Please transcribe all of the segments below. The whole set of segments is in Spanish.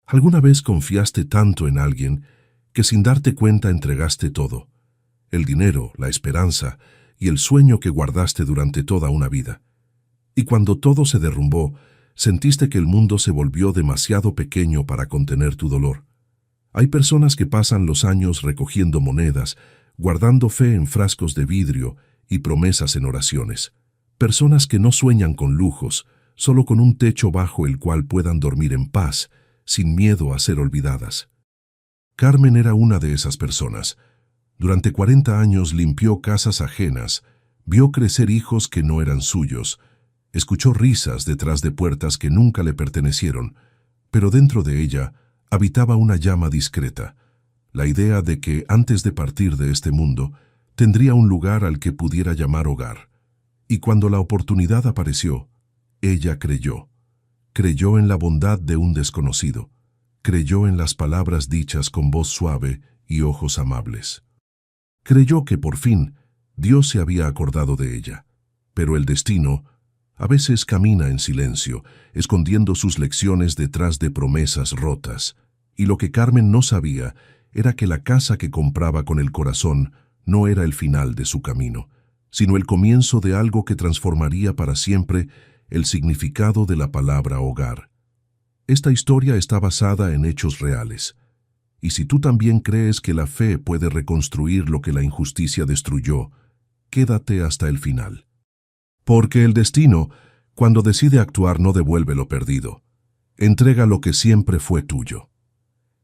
¿Alguna vez confiaste tanto en alguien que sin darte cuenta entregaste todo? El dinero, la esperanza y el sueño que guardaste durante toda una vida. Y cuando todo se derrumbó, sentiste que el mundo se volvió demasiado pequeño para contener tu dolor. Hay personas que pasan los años recogiendo monedas, guardando fe en frascos de vidrio y promesas en oraciones. Personas que no sueñan con lujos, solo con un techo bajo el cual puedan dormir en paz, sin miedo a ser olvidadas. Carmen era una de esas personas. Durante 40 años limpió casas ajenas, vio crecer hijos que no eran suyos, escuchó risas detrás de puertas que nunca le pertenecieron, pero dentro de ella habitaba una llama discreta, la idea de que antes de partir de este mundo tendría un lugar al que pudiera llamar hogar. Y cuando la oportunidad apareció, ella creyó. Creyó en la bondad de un desconocido. Creyó en las palabras dichas con voz suave y ojos amables. Creyó que por fin Dios se había acordado de ella. Pero el destino a veces camina en silencio, escondiendo sus lecciones detrás de promesas rotas. Y lo que Carmen no sabía era que la casa que compraba con el corazón no era el final de su camino, sino el comienzo de algo que transformaría para siempre el significado de la palabra hogar. Esta historia está basada en hechos reales. Y si tú también crees que la fe puede reconstruir lo que la injusticia destruyó, quédate hasta el final. Porque el destino, cuando decide actuar, no devuelve lo perdido. Entrega lo que siempre fue tuyo.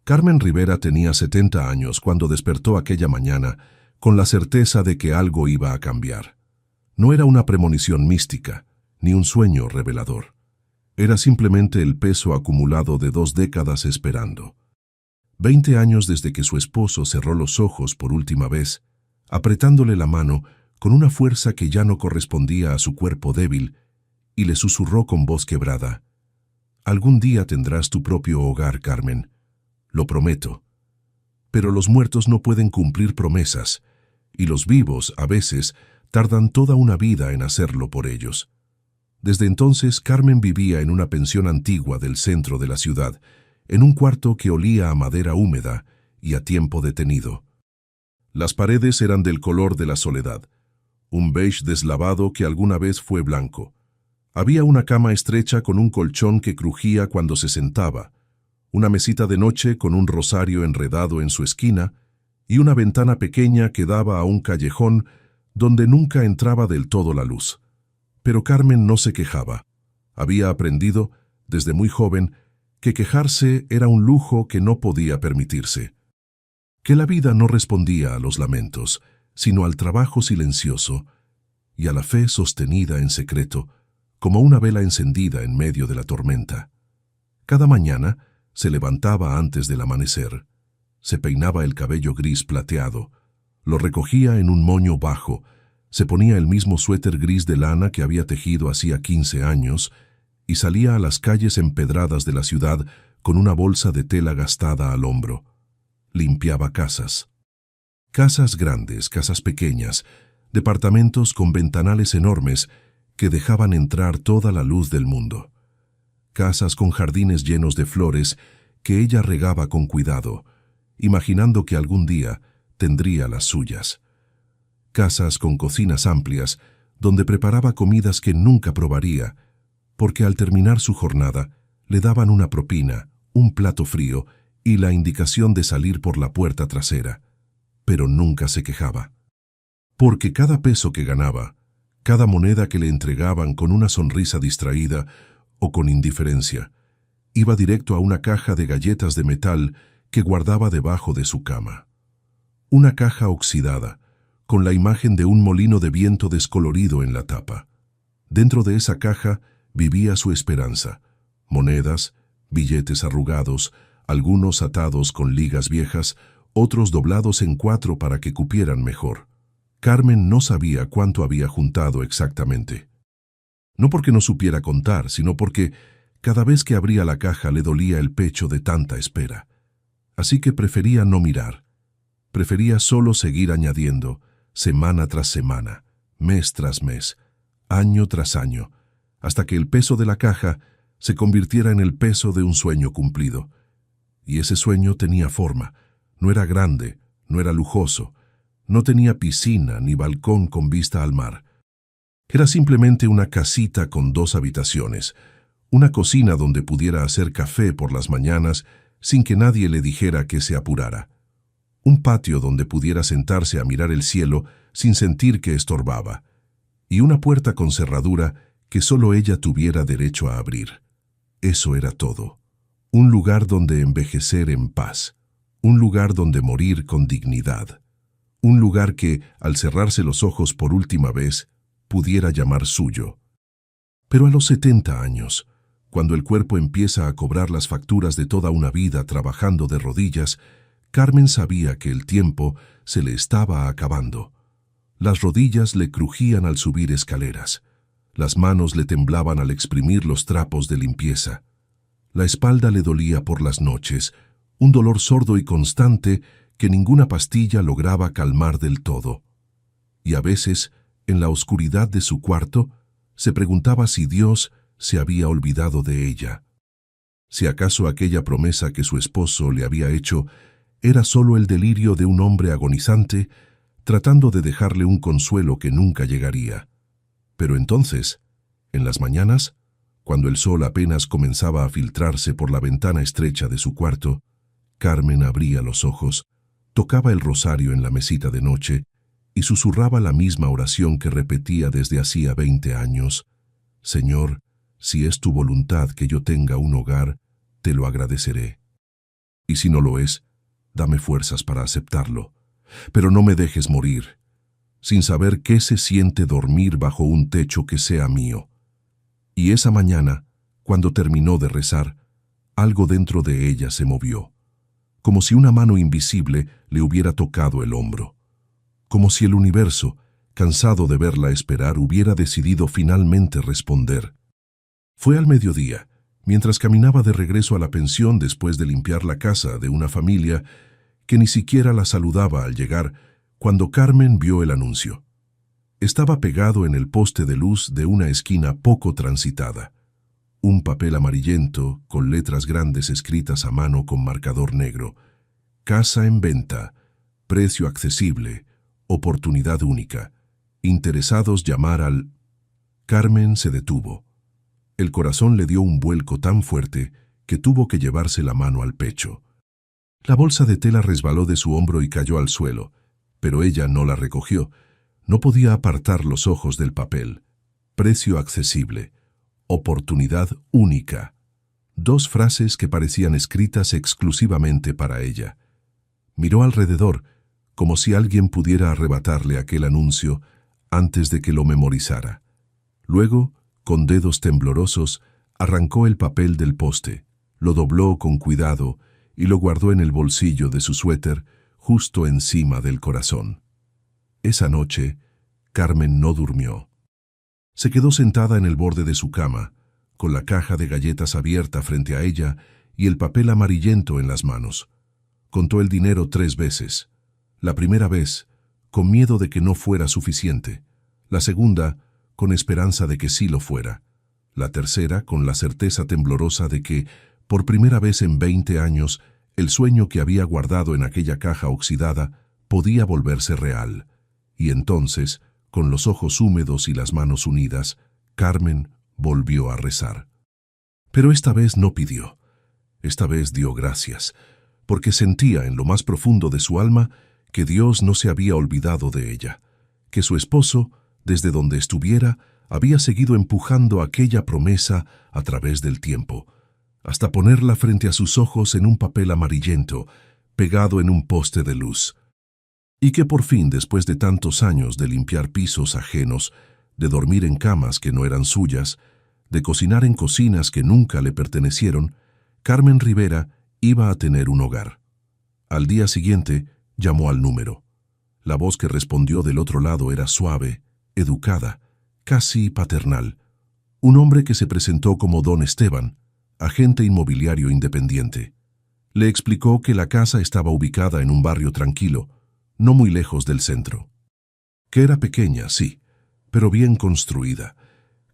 Carmen Rivera tenía 70 años cuando despertó aquella mañana con la certeza de que algo iba a cambiar. No era una premonición mística, ni un sueño revelador. Era simplemente el peso acumulado de 2 décadas esperando. 20 años desde que su esposo cerró los ojos por última vez, apretándole la mano con una fuerza que ya no correspondía a su cuerpo débil, y le susurró con voz quebrada: «Algún día tendrás tu propio hogar, Carmen. Lo prometo». Pero los muertos no pueden cumplir promesas, y los vivos, a veces, tardan toda una vida en hacerlo por ellos. Desde entonces, Carmen vivía en una pensión antigua del centro de la ciudad, en un cuarto que olía a madera húmeda y a tiempo detenido. Las paredes eran del color de la soledad, un beige deslavado que alguna vez fue blanco. Había una cama estrecha con un colchón que crujía cuando se sentaba, una mesita de noche con un rosario enredado en su esquina y una ventana pequeña que daba a un callejón donde nunca entraba del todo la luz. Pero Carmen no se quejaba. Había aprendido, desde muy joven, que quejarse era un lujo que no podía permitirse. Que la vida no respondía a los lamentos, sino al trabajo silencioso y a la fe sostenida en secreto, como una vela encendida en medio de la tormenta. Cada mañana se levantaba antes del amanecer, se peinaba el cabello gris plateado, lo recogía en un moño bajo, se ponía el mismo suéter gris de lana que había tejido hacía 15 años y salía a las calles empedradas de la ciudad con una bolsa de tela gastada al hombro. Limpiaba casas. Casas grandes, casas pequeñas, departamentos con ventanales enormes que dejaban entrar toda la luz del mundo. Casas con jardines llenos de flores que ella regaba con cuidado, imaginando que algún día tendría las suyas. Casas con cocinas amplias, donde preparaba comidas que nunca probaría, porque al terminar su jornada le daban una propina, un plato frío y la indicación de salir por la puerta trasera. Pero nunca se quejaba. Porque cada peso que ganaba, cada moneda que le entregaban con una sonrisa distraída o con indiferencia, iba directo a una caja de galletas de metal que guardaba debajo de su cama. Una caja oxidada, con la imagen de un molino de viento descolorido en la tapa. Dentro de esa caja vivía su esperanza: monedas, billetes arrugados, algunos atados con ligas viejas, otros doblados en 4 para que cupieran mejor. Carmen no sabía cuánto había juntado exactamente. No porque no supiera contar, sino porque cada vez que abría la caja le dolía el pecho de tanta espera. Así que prefería no mirar. Prefería solo seguir añadiendo, semana tras semana, mes tras mes, año tras año, hasta que el peso de la caja se convirtiera en el peso de un sueño cumplido, Y ese sueño tenía forma. No era grande, no era lujoso, no tenía piscina ni balcón con vista al mar. Era simplemente una casita con 2 habitaciones, una cocina donde pudiera hacer café por las mañanas sin que nadie le dijera que se apurara. Un patio donde pudiera sentarse a mirar el cielo sin sentir que estorbaba. Y una puerta con cerradura que solo ella tuviera derecho a abrir. Eso era todo. Un lugar donde envejecer en paz. Un lugar donde morir con dignidad. Un lugar que, al cerrarse los ojos por última vez, pudiera llamar suyo. Pero a los 70 años, cuando el cuerpo empieza a cobrar las facturas de toda una vida trabajando de rodillas, Carmen sabía que el tiempo se le estaba acabando. Las rodillas le crujían al subir escaleras. Las manos le temblaban al exprimir los trapos de limpieza. La espalda le dolía por las noches, un dolor sordo y constante que ninguna pastilla lograba calmar del todo. Y a veces, en la oscuridad de su cuarto, se preguntaba si Dios se había olvidado de ella. Si acaso aquella promesa que su esposo le había hecho era solo el delirio de un hombre agonizante, tratando de dejarle un consuelo que nunca llegaría. Pero entonces, en las mañanas, cuando el sol apenas comenzaba a filtrarse por la ventana estrecha de su cuarto, Carmen abría los ojos, tocaba el rosario en la mesita de noche y susurraba la misma oración que repetía desde hacía 20 años. Señor, si es tu voluntad que yo tenga un hogar, te lo agradeceré. Y si no lo es, dame fuerzas para aceptarlo, pero no me dejes morir, sin saber qué se siente dormir bajo un techo que sea mío. Y esa mañana, cuando terminó de rezar, algo dentro de ella se movió, como si una mano invisible le hubiera tocado el hombro, como si el universo, cansado de verla esperar, hubiera decidido finalmente responder. Fue al mediodía, mientras caminaba de regreso a la pensión después de limpiar la casa de una familia que ni siquiera la saludaba al llegar, cuando Carmen vio el anuncio. Estaba pegado en el poste de luz de una esquina poco transitada. Un papel amarillento con letras grandes escritas a mano con marcador negro. Casa en venta, precio accesible, oportunidad única. Interesados llamar al... Carmen se detuvo. El corazón le dio un vuelco tan fuerte que tuvo que llevarse la mano al pecho. La bolsa de tela resbaló de su hombro y cayó al suelo, pero ella no la recogió. No podía apartar los ojos del papel. Precio accesible. Oportunidad única. 2 frases que parecían escritas exclusivamente para ella. Miró alrededor, como si alguien pudiera arrebatarle aquel anuncio antes de que lo memorizara. Luego, con dedos temblorosos, arrancó el papel del poste, lo dobló con cuidado y lo guardó en el bolsillo de su suéter, justo encima del corazón. Esa noche, Carmen no durmió. Se quedó sentada en el borde de su cama, con la caja de galletas abierta frente a ella y el papel amarillento en las manos. Contó el dinero 3 veces. La primera vez, con miedo de que no fuera suficiente. La segunda, con esperanza de que sí lo fuera. La tercera, con la certeza temblorosa de que, por primera vez en 20 años, el sueño que había guardado en aquella caja oxidada podía volverse real. Y entonces, con los ojos húmedos y las manos unidas, Carmen volvió a rezar. Pero esta vez no pidió. Esta vez dio gracias, porque sentía en lo más profundo de su alma que Dios no se había olvidado de ella, que su esposo, desde donde estuviera, había seguido empujando aquella promesa a través del tiempo, hasta ponerla frente a sus ojos en un papel amarillento, pegado en un poste de luz. Y que por fin, después de tantos años de limpiar pisos ajenos, de dormir en camas que no eran suyas, de cocinar en cocinas que nunca le pertenecieron, Carmen Rivera iba a tener un hogar. Al día siguiente, llamó al número. La voz que respondió del otro lado era suave, educada, casi paternal. Un hombre que se presentó como Don Esteban, agente inmobiliario independiente. Le explicó que la casa estaba ubicada en un barrio tranquilo, no muy lejos del centro. Que era pequeña, sí, pero bien construida,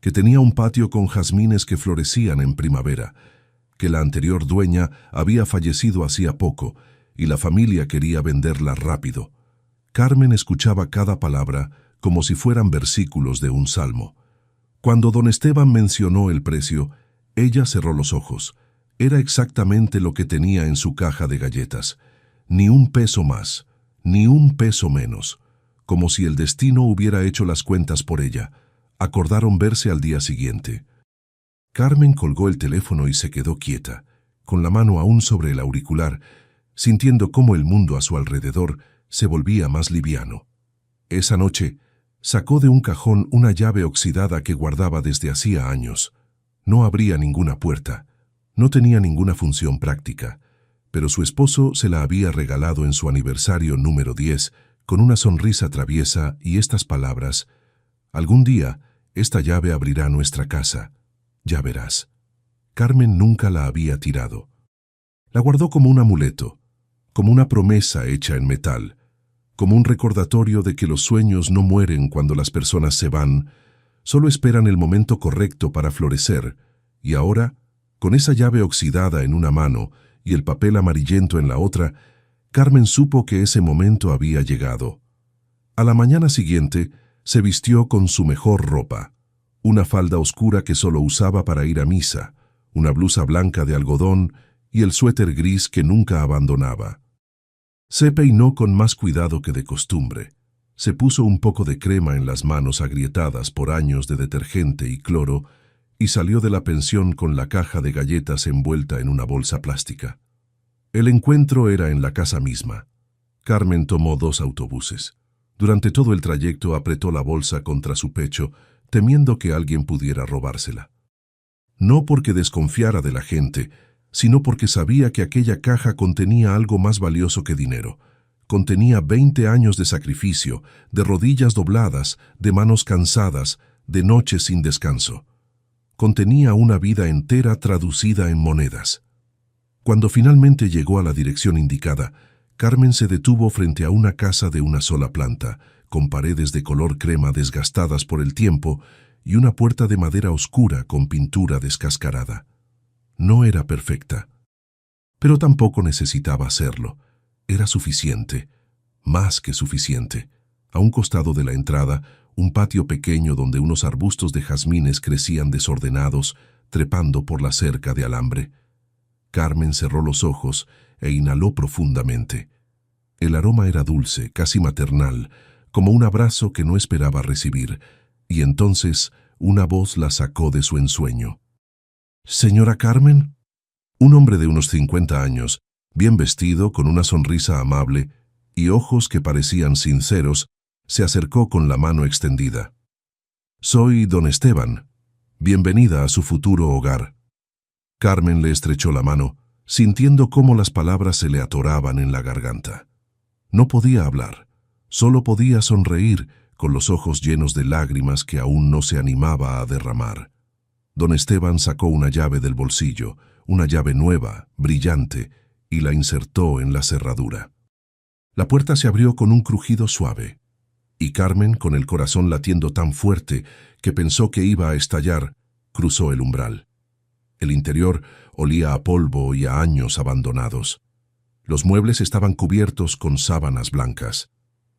que tenía un patio con jazmines que florecían en primavera, que la anterior dueña había fallecido hacía poco y la familia quería venderla rápido. Carmen escuchaba cada palabra como si fueran versículos de un salmo. Cuando don Esteban mencionó el precio, ella cerró los ojos. Era exactamente lo que tenía en su caja de galletas. Ni un peso más, ni un peso menos. Como si el destino hubiera hecho las cuentas por ella. Acordaron verse al día siguiente. Carmen colgó el teléfono y se quedó quieta, con la mano aún sobre el auricular, sintiendo cómo el mundo a su alrededor se volvía más liviano. Esa noche, sacó de un cajón una llave oxidada que guardaba desde hacía años. No abría ninguna puerta, no tenía ninguna función práctica, pero su esposo se la había regalado en su aniversario número 10, con una sonrisa traviesa y estas palabras: «Algún día, esta llave abrirá nuestra casa. Ya verás». Carmen nunca la había tirado. La guardó como un amuleto, como una promesa hecha en metal, como un recordatorio de que los sueños no mueren cuando las personas se van, solo esperan el momento correcto para florecer, y ahora, con esa llave oxidada en una mano y el papel amarillento en la otra, Carmen supo que ese momento había llegado. A la mañana siguiente, se vistió con su mejor ropa, una falda oscura que solo usaba para ir a misa, una blusa blanca de algodón y el suéter gris que nunca abandonaba. Se peinó con más cuidado que de costumbre. Se puso un poco de crema en las manos agrietadas por años de detergente y cloro y salió de la pensión con la caja de galletas envuelta en una bolsa plástica. El encuentro era en la casa misma. Carmen tomó 2 autobuses. Durante todo el trayecto apretó la bolsa contra su pecho, temiendo que alguien pudiera robársela. No porque desconfiara de la gente, sino porque sabía que aquella caja contenía algo más valioso que dinero. Contenía 20 años de sacrificio, de rodillas dobladas, de manos cansadas, de noches sin descanso. Contenía una vida entera traducida en monedas. Cuando finalmente llegó a la dirección indicada, Carmen se detuvo frente a una casa de una sola planta, con paredes de color crema desgastadas por el tiempo y una puerta de madera oscura con pintura descascarada. No era perfecta, pero tampoco necesitaba serlo. Era suficiente, más que suficiente. A un costado de la entrada, un patio pequeño donde unos arbustos de jazmines crecían desordenados, trepando por la cerca de alambre. Carmen cerró los ojos e inhaló profundamente. El aroma era dulce, casi maternal, como un abrazo que no esperaba recibir, y entonces una voz la sacó de su ensueño. «¿Señora Carmen?» Un hombre de unos 50 años, bien vestido, con una sonrisa amable y ojos que parecían sinceros, se acercó con la mano extendida. «Soy don Esteban. Bienvenida a su futuro hogar». Carmen le estrechó la mano, sintiendo cómo las palabras se le atoraban en la garganta. No podía hablar, solo podía sonreír con los ojos llenos de lágrimas que aún no se animaba a derramar. Don Esteban sacó una llave del bolsillo, una llave nueva, brillante, y la insertó en la cerradura. La puerta se abrió con un crujido suave, y Carmen, con el corazón latiendo tan fuerte que pensó que iba a estallar, cruzó el umbral. El interior olía a polvo y a años abandonados. Los muebles estaban cubiertos con sábanas blancas.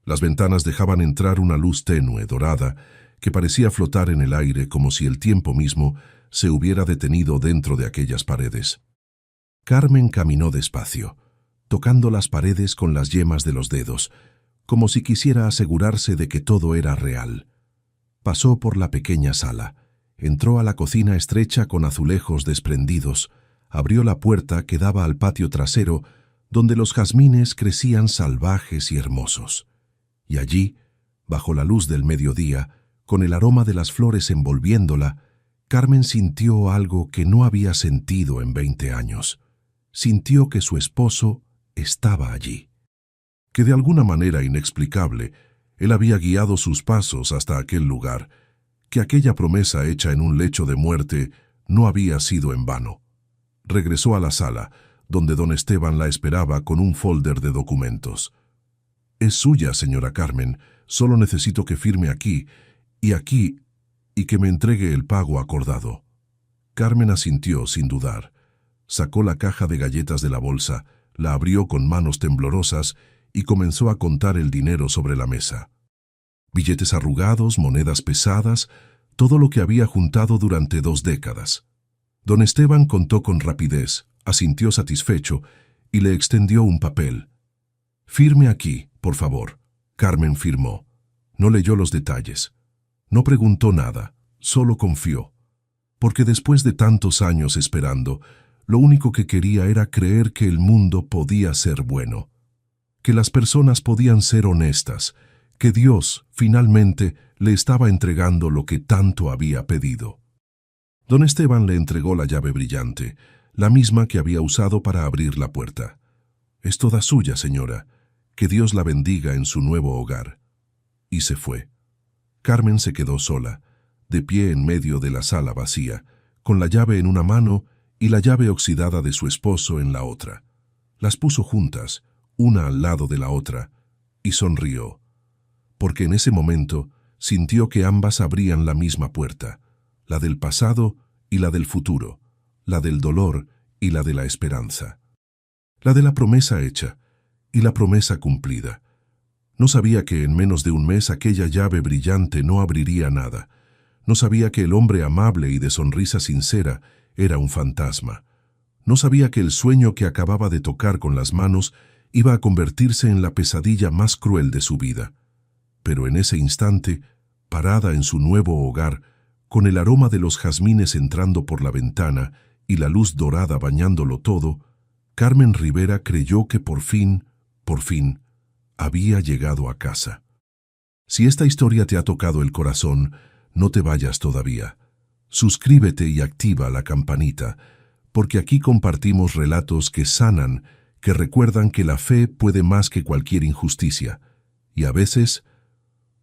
Las ventanas dejaban entrar una luz tenue, dorada, que parecía flotar en el aire como si el tiempo mismo se hubiera detenido dentro de aquellas paredes. Carmen caminó despacio, tocando las paredes con las yemas de los dedos, como si quisiera asegurarse de que todo era real. Pasó por la pequeña sala, entró a la cocina estrecha con azulejos desprendidos, abrió la puerta que daba al patio trasero, donde los jazmines crecían salvajes y hermosos. Y allí, bajo la luz del mediodía, con el aroma de las flores envolviéndola, Carmen sintió algo que no había sentido en 20 años. Sintió que su esposo estaba allí, que de alguna manera inexplicable, él había guiado sus pasos hasta aquel lugar, que aquella promesa hecha en un lecho de muerte no había sido en vano. Regresó a la sala, donde don Esteban la esperaba con un folder de documentos. «Es suya, señora Carmen, solo necesito que firme aquí, y que me entregue el pago acordado». Carmen asintió sin dudar. Sacó la caja de galletas de la bolsa, la abrió con manos temblorosas y comenzó a contar el dinero sobre la mesa. Billetes arrugados, monedas pesadas, todo lo que había juntado durante 2 décadas. Don Esteban contó con rapidez, asintió satisfecho y le extendió un papel. «Firme aquí, por favor». Carmen firmó. No leyó los detalles. No preguntó nada, solo confió. Porque después de tantos años esperando, lo único que quería era creer que el mundo podía ser bueno, que las personas podían ser honestas, que Dios, finalmente, le estaba entregando lo que tanto había pedido. Don Esteban le entregó la llave brillante, la misma que había usado para abrir la puerta. «Es toda suya, señora. Que Dios la bendiga en su nuevo hogar». Y se fue. Carmen se quedó sola, de pie en medio de la sala vacía, con la llave en una mano y la llave oxidada de su esposo en la otra. Las puso juntas, una al lado de la otra, y sonrió, porque en ese momento sintió que ambas abrían la misma puerta, la del pasado y la del futuro, la del dolor y la de la esperanza. La de la promesa hecha y la promesa cumplida. No sabía que en menos de un mes aquella llave brillante no abriría nada. No sabía que el hombre amable y de sonrisa sincera era un fantasma. No sabía que el sueño que acababa de tocar con las manos iba a convertirse en la pesadilla más cruel de su vida. Pero en ese instante, parada en su nuevo hogar, con el aroma de los jazmines entrando por la ventana y la luz dorada bañándolo todo, Carmen Rivera creyó que por fin, había llegado a casa. Si esta historia te ha tocado el corazón, no te vayas todavía. Suscríbete y activa la campanita, porque aquí compartimos relatos que sanan, que recuerdan que la fe puede más que cualquier injusticia, y a veces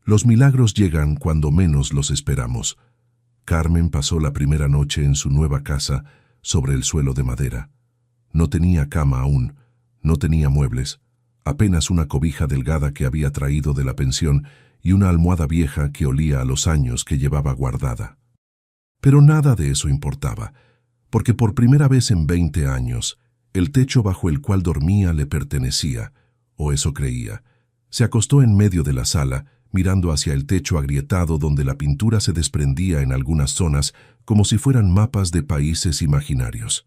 los milagros llegan cuando menos los esperamos. Carmen pasó la primera noche en su nueva casa sobre el suelo de madera. No tenía cama aún, no tenía muebles, apenas una cobija delgada que había traído de la pensión y una almohada vieja que olía a los años que llevaba guardada. Pero nada de eso importaba, porque por primera vez en 20 años, el techo bajo el cual dormía le pertenecía, o eso creía. Se acostó en medio de la sala, mirando hacia el techo agrietado donde la pintura se desprendía en algunas zonas como si fueran mapas de países imaginarios.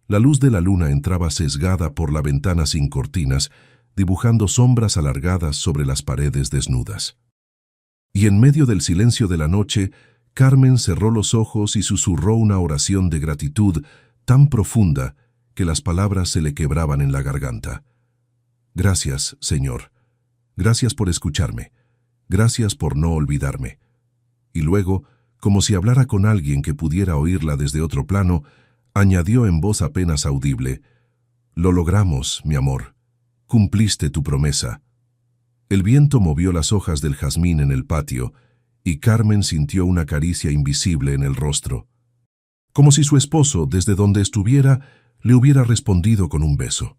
La luz de la luna entraba sesgada por la ventana sin cortinas, dibujando sombras alargadas sobre las paredes desnudas. Y en medio del silencio de la noche, Carmen cerró los ojos y susurró una oración de gratitud tan profunda que las palabras se le quebraban en la garganta. «Gracias, Señor. Gracias por escucharme. Gracias por no olvidarme». Y luego, como si hablara con alguien que pudiera oírla desde otro plano, añadió en voz apenas audible: «Lo logramos, mi amor. Cumpliste tu promesa». El viento movió las hojas del jazmín en el patio, y Carmen sintió una caricia invisible en el rostro, como si su esposo, desde donde estuviera, le hubiera respondido con un beso.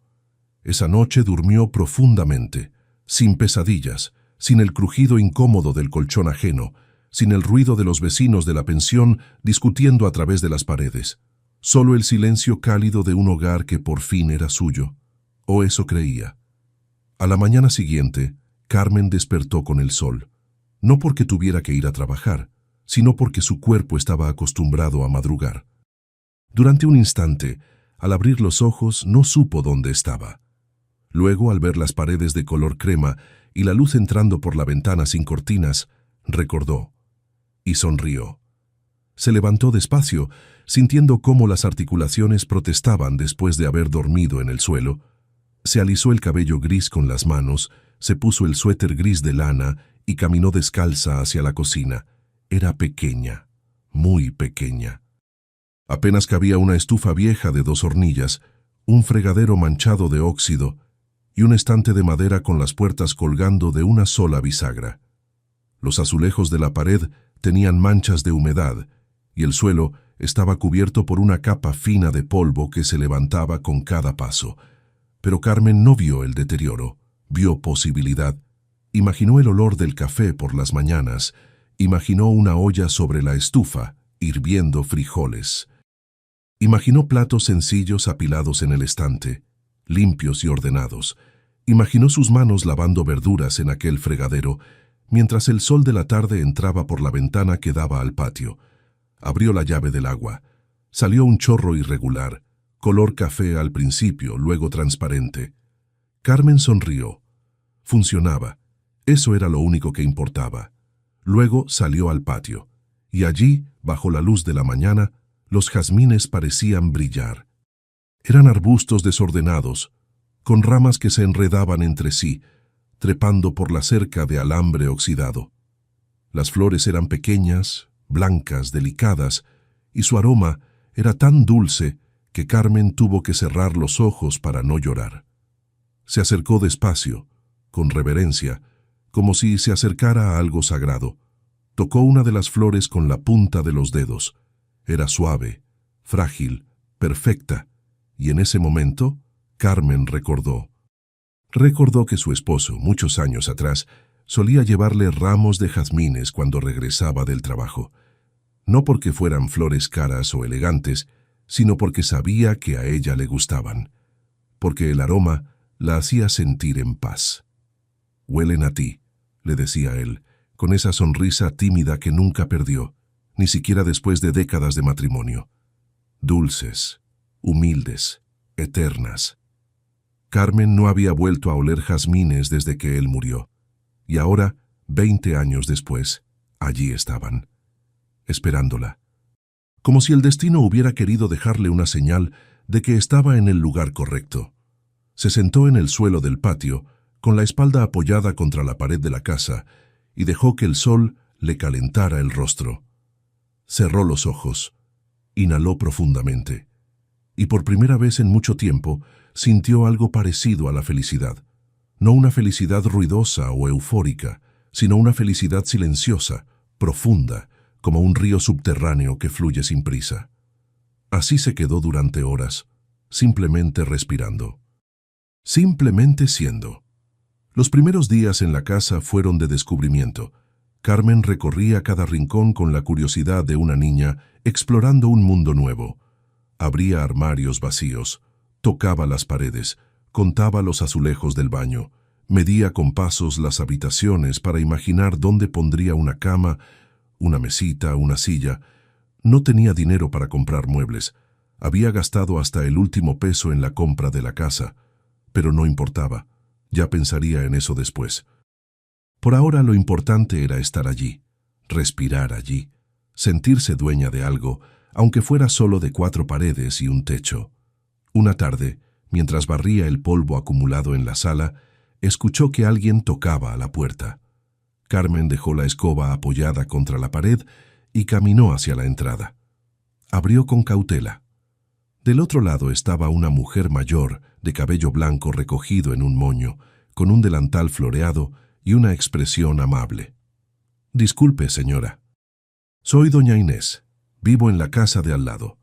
Esa noche durmió profundamente, sin pesadillas, sin el crujido incómodo del colchón ajeno, sin el ruido de los vecinos de la pensión discutiendo a través de las paredes. Solo el silencio cálido de un hogar que por fin era suyo, o eso creía. A la mañana siguiente, Carmen despertó con el sol, no porque tuviera que ir a trabajar, sino porque su cuerpo estaba acostumbrado a madrugar. Durante un instante, al abrir los ojos, no supo dónde estaba. Luego, al ver las paredes de color crema y la luz entrando por la ventana sin cortinas, recordó y sonrió. Se levantó despacio, sintiendo cómo las articulaciones protestaban después de haber dormido en el suelo. Se alisó el cabello gris con las manos, se puso el suéter gris de lana y caminó descalza hacia la cocina. Era pequeña, muy pequeña. Apenas cabía una estufa vieja de 2 hornillas, un fregadero manchado de óxido y un estante de madera con las puertas colgando de una sola bisagra. Los azulejos de la pared tenían manchas de humedad y el suelo estaba cubierto por una capa fina de polvo que se levantaba con cada paso. Pero Carmen no vio el deterioro, vio posibilidad. Imaginó el olor del café por las mañanas, imaginó una olla sobre la estufa, hirviendo frijoles. Imaginó platos sencillos apilados en el estante, limpios y ordenados. Imaginó sus manos lavando verduras en aquel fregadero, mientras el sol de la tarde entraba por la ventana que daba al patio. Abrió la llave del agua. Salió un chorro irregular, color café al principio, luego transparente. Carmen sonrió. Funcionaba. Eso era lo único que importaba. Luego salió al patio, y allí, bajo la luz de la mañana, los jazmines parecían brillar. Eran arbustos desordenados, con ramas que se enredaban entre sí, trepando por la cerca de alambre oxidado. Las flores eran pequeñas, blancas, delicadas, y su aroma era tan dulce que Carmen tuvo que cerrar los ojos para no llorar. Se acercó despacio, con reverencia, como si se acercara a algo sagrado. Tocó una de las flores con la punta de los dedos. Era suave, frágil, perfecta, y en ese momento, Carmen recordó. Recordó que su esposo, muchos años atrás, solía llevarle ramos de jazmines cuando regresaba del trabajo. No porque fueran flores caras o elegantes, sino porque sabía que a ella le gustaban. Porque el aroma la hacía sentir en paz. «Huelen a ti», le decía él, con esa sonrisa tímida que nunca perdió, ni siquiera después de décadas de matrimonio. Dulces, humildes, eternas. Carmen no había vuelto a oler jazmines desde que él murió. Y ahora, 20 años después, allí estaban, esperándola. Como si el destino hubiera querido dejarle una señal de que estaba en el lugar correcto. Se sentó en el suelo del patio, con la espalda apoyada contra la pared de la casa, y dejó que el sol le calentara el rostro. Cerró los ojos, inhaló profundamente, y por primera vez en mucho tiempo sintió algo parecido a la felicidad. No una felicidad ruidosa o eufórica, sino una felicidad silenciosa, profunda, como un río subterráneo que fluye sin prisa. Así se quedó durante horas, simplemente respirando. Simplemente siendo. Los primeros días en la casa fueron de descubrimiento. Carmen recorría cada rincón con la curiosidad de una niña explorando un mundo nuevo. Abría armarios vacíos, tocaba las paredes, contaba los azulejos del baño, medía con pasos las habitaciones para imaginar dónde pondría una cama, una mesita, una silla. No tenía dinero para comprar muebles. Había gastado hasta el último peso en la compra de la casa. Pero no importaba. Ya pensaría en eso después. Por ahora lo importante era estar allí, respirar allí, sentirse dueña de algo, aunque fuera solo de 4 paredes y un techo. Una tarde, mientras barría el polvo acumulado en la sala, escuchó que alguien tocaba a la puerta. Carmen dejó la escoba apoyada contra la pared y caminó hacia la entrada. Abrió con cautela. Del otro lado estaba una mujer mayor, de cabello blanco recogido en un moño, con un delantal floreado y una expresión amable. «Disculpe, señora. Soy doña Inés. Vivo en la casa de al lado.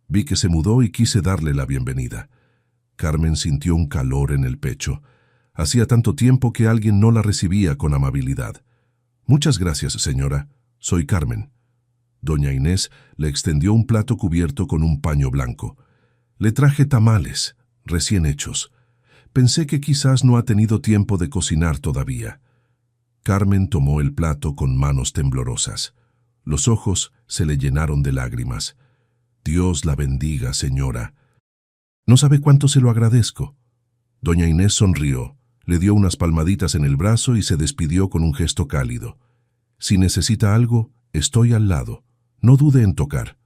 Vi que se mudó y quise darle la bienvenida». Carmen sintió un calor en el pecho. Hacía tanto tiempo que alguien no la recibía con amabilidad. «Muchas gracias, señora. Soy Carmen». Doña Inés le extendió un plato cubierto con un paño blanco. «Le traje tamales, recién hechos. Pensé que quizás no ha tenido tiempo de cocinar todavía». Carmen tomó el plato con manos temblorosas. Los ojos se le llenaron de lágrimas. «Dios la bendiga, señora». «No sabe cuánto se lo agradezco». Doña Inés sonrió, le dio unas palmaditas en el brazo y se despidió con un gesto cálido. «Si necesita algo, estoy al lado. No dude en tocar».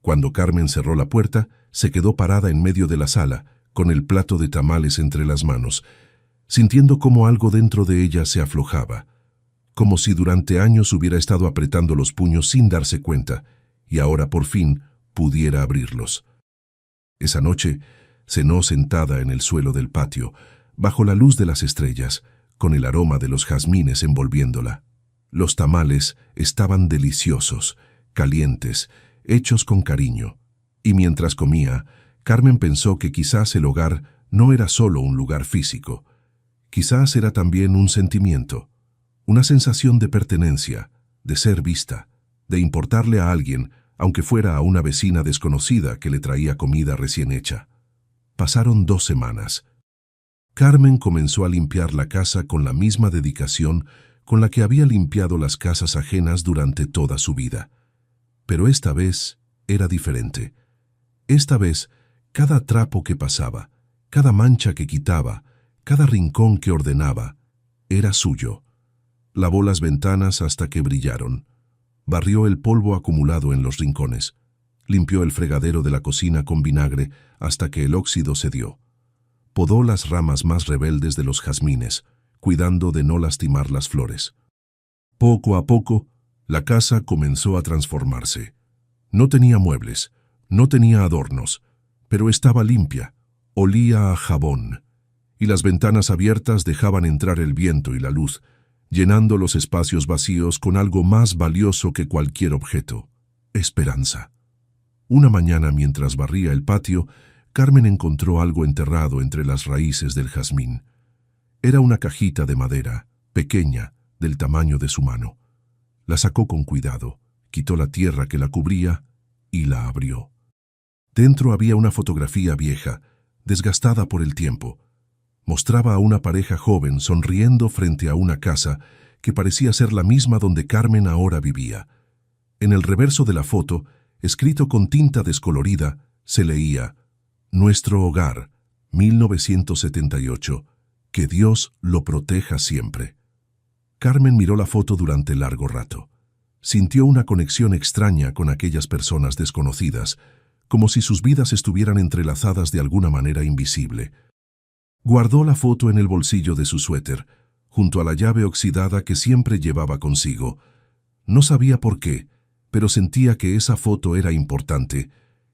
Cuando Carmen cerró la puerta, se quedó parada en medio de la sala, con el plato de tamales entre las manos, sintiendo cómo algo dentro de ella se aflojaba, como si durante años hubiera estado apretando los puños sin darse cuenta, y ahora por fin pudiera abrirlos. Esa noche cenó sentada en el suelo del patio, bajo la luz de las estrellas, con el aroma de los jazmines envolviéndola. Los tamales estaban deliciosos, calientes, hechos con cariño, y mientras comía, Carmen pensó que quizás el hogar no era solo un lugar físico, quizás era también un sentimiento, una sensación de pertenencia, de ser vista, de importarle a alguien, aunque fuera a una vecina desconocida que le traía comida recién hecha. Pasaron 2 semanas. Carmen comenzó a limpiar la casa con la misma dedicación con la que había limpiado las casas ajenas durante toda su vida. Pero esta vez era diferente. Esta vez, cada trapo que pasaba, cada mancha que quitaba, cada rincón que ordenaba, era suyo. Lavó las ventanas hasta que brillaron. Barrió el polvo acumulado en los rincones. Limpió el fregadero de la cocina con vinagre hasta que el óxido cedió. Podó las ramas más rebeldes de los jazmines, cuidando de no lastimar las flores. Poco a poco, la casa comenzó a transformarse. No tenía muebles, no tenía adornos, pero estaba limpia, olía a jabón, y las ventanas abiertas dejaban entrar el viento y la luz, llenando los espacios vacíos con algo más valioso que cualquier objeto: esperanza. Una mañana, mientras barría el patio, Carmen encontró algo enterrado entre las raíces del jazmín. Era una cajita de madera, pequeña, del tamaño de su mano. La sacó con cuidado, quitó la tierra que la cubría y la abrió. Dentro había una fotografía vieja, desgastada por el tiempo. Mostraba a una pareja joven sonriendo frente a una casa que parecía ser la misma donde Carmen ahora vivía. En el reverso de la foto, escrito con tinta descolorida, se leía: «Nuestro hogar, 1978. Que Dios lo proteja siempre». Carmen miró la foto durante largo rato. Sintió una conexión extraña con aquellas personas desconocidas, como si sus vidas estuvieran entrelazadas de alguna manera invisible. Guardó la foto en el bolsillo de su suéter, junto a la llave oxidada que siempre llevaba consigo. No sabía por qué, pero sentía que esa foto era importante,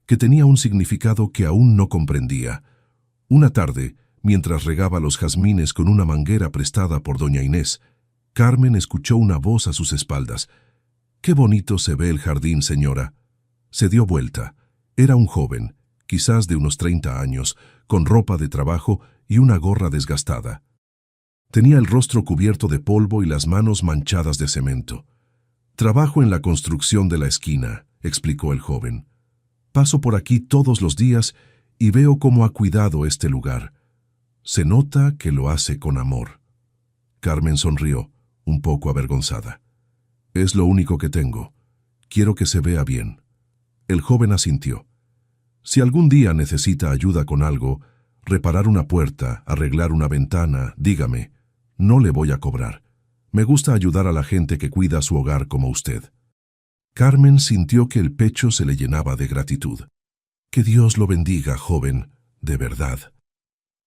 que tenía un significado que aún no comprendía. Una tarde, mientras regaba los jazmines con una manguera prestada por doña Inés, Carmen escuchó una voz a sus espaldas. «Qué bonito se ve el jardín, señora». Se dio vuelta. Era un joven, quizás de unos 30 años, con ropa de trabajo y una gorra desgastada. Tenía el rostro cubierto de polvo y las manos manchadas de cemento. «Trabajo en la construcción de la esquina», explicó el joven. «Paso por aquí todos los días y veo cómo ha cuidado este lugar. Se nota que lo hace con amor». Carmen sonrió, un poco avergonzada. «Es lo único que tengo. Quiero que se vea bien». El joven asintió. «Si algún día necesita ayuda con algo, reparar una puerta, arreglar una ventana, dígame. No le voy a cobrar. Me gusta ayudar a la gente que cuida su hogar como usted». Carmen sintió que el pecho se le llenaba de gratitud. «Que Dios lo bendiga, joven, de verdad».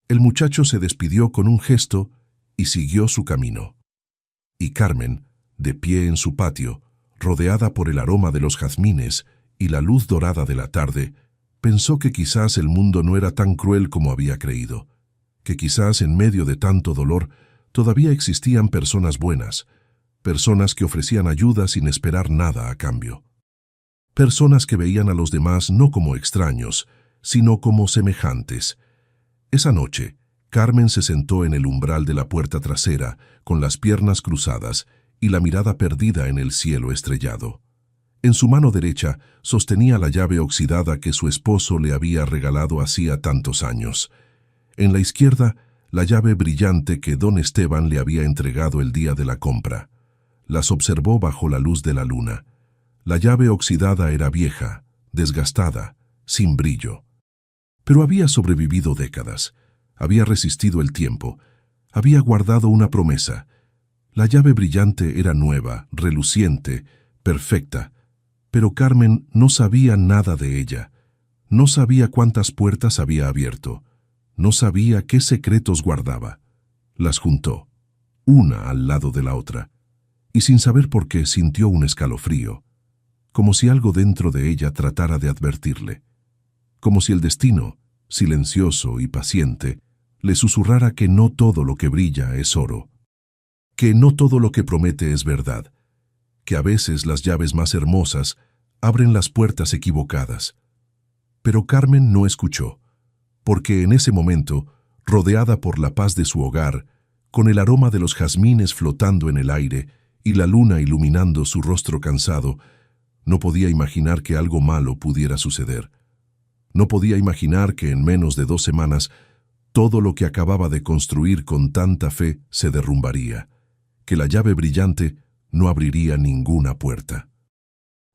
El muchacho se despidió con un gesto y siguió su camino. Y Carmen, de pie en su patio, rodeada por el aroma de los jazmines y la luz dorada de la tarde, pensó que quizás el mundo no era tan cruel como había creído, que quizás en medio de tanto dolor todavía existían personas buenas, personas que ofrecían ayuda sin esperar nada a cambio. Personas que veían a los demás no como extraños, sino como semejantes. Esa noche, Carmen se sentó en el umbral de la puerta trasera, con las piernas cruzadas y la mirada perdida en el cielo estrellado. En su mano derecha sostenía la llave oxidada que su esposo le había regalado hacía tantos años. En la izquierda, la llave brillante que don Esteban le había entregado el día de la compra. Las observó bajo la luz de la luna. La llave oxidada era vieja, desgastada, sin brillo. Pero había sobrevivido décadas. Había resistido el tiempo, había guardado una promesa. La llave brillante era nueva, reluciente, perfecta, pero Carmen no sabía nada de ella. No sabía cuántas puertas había abierto, no sabía qué secretos guardaba. Las juntó, una al lado de la otra, y sin saber por qué sintió un escalofrío, como si algo dentro de ella tratara de advertirle, como si el destino, silencioso y paciente, le susurrara que no todo lo que brilla es oro, que no todo lo que promete es verdad, que a veces las llaves más hermosas abren las puertas equivocadas. Pero Carmen no escuchó, porque en ese momento, rodeada por la paz de su hogar, con el aroma de los jazmines flotando en el aire y la luna iluminando su rostro cansado, No podía imaginar que algo malo pudiera suceder. No podía imaginar que en menos de 2 semanas todo lo que acababa de construir con tanta fe se derrumbaría, que la llave brillante no abriría ninguna puerta,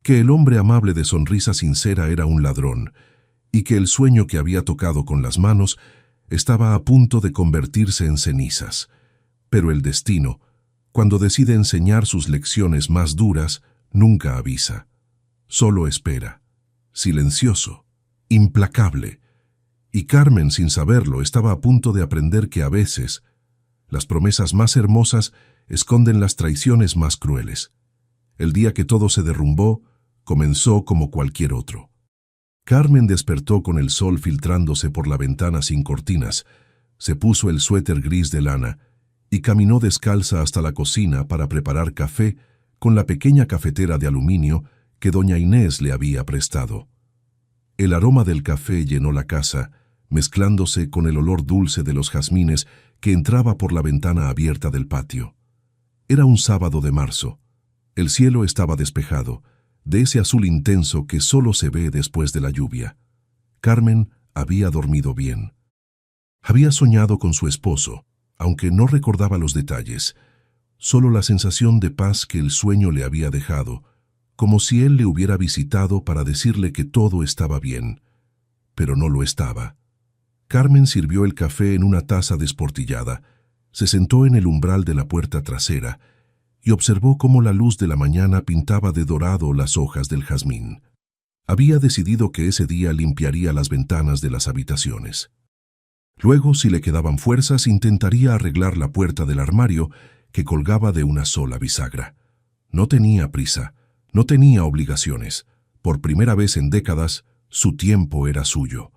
que el hombre amable de sonrisa sincera era un ladrón, y que el sueño que había tocado con las manos estaba a punto de convertirse en cenizas. Pero el destino, cuando decide enseñar sus lecciones más duras, nunca avisa. Solo espera, silencioso, implacable. Y Carmen, sin saberlo, estaba a punto de aprender que a veces las promesas más hermosas esconden las traiciones más crueles. El día que todo se derrumbó, comenzó como cualquier otro. Carmen despertó con el sol filtrándose por la ventana sin cortinas, se puso el suéter gris de lana y caminó descalza hasta la cocina para preparar café con la pequeña cafetera de aluminio que doña Inés le había prestado. El aroma del café llenó la casa, mezclándose con el olor dulce de los jazmines que entraba por la ventana abierta del patio. Era un sábado de marzo. El cielo estaba despejado, de ese azul intenso que solo se ve después de la lluvia. Carmen había dormido bien. Había soñado con su esposo, aunque no recordaba los detalles, solo la sensación de paz que el sueño le había dejado, como si él le hubiera visitado para decirle que todo estaba bien, pero no lo estaba. Carmen sirvió el café en una taza desportillada, se sentó en el umbral de la puerta trasera y observó cómo la luz de la mañana pintaba de dorado las hojas del jazmín. Había decidido que ese día limpiaría las ventanas de las habitaciones. Luego, si le quedaban fuerzas, intentaría arreglar la puerta del armario que colgaba de una sola bisagra. No tenía prisa, no tenía obligaciones. Por primera vez en décadas, su tiempo era suyo.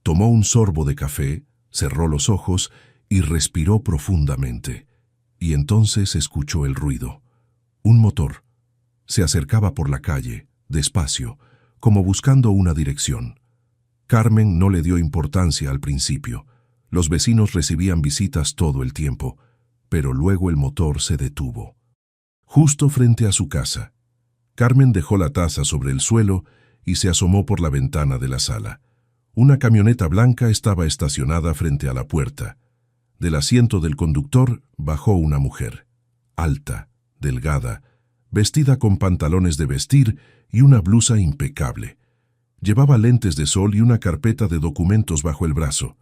Tomó un sorbo de café, cerró los ojos y respiró profundamente. Y entonces escuchó el ruido. Un motor. Se acercaba por la calle, despacio, como buscando una dirección. Carmen no le dio importancia al principio. Los vecinos recibían visitas todo el tiempo, pero luego el motor se detuvo. Justo frente a su casa. Carmen dejó la taza sobre el suelo y se asomó por la ventana de la sala. Una camioneta blanca estaba estacionada frente a la puerta. Del asiento del conductor bajó una mujer, alta, delgada, vestida con pantalones de vestir y una blusa impecable. Llevaba lentes de sol y una carpeta de documentos bajo el brazo.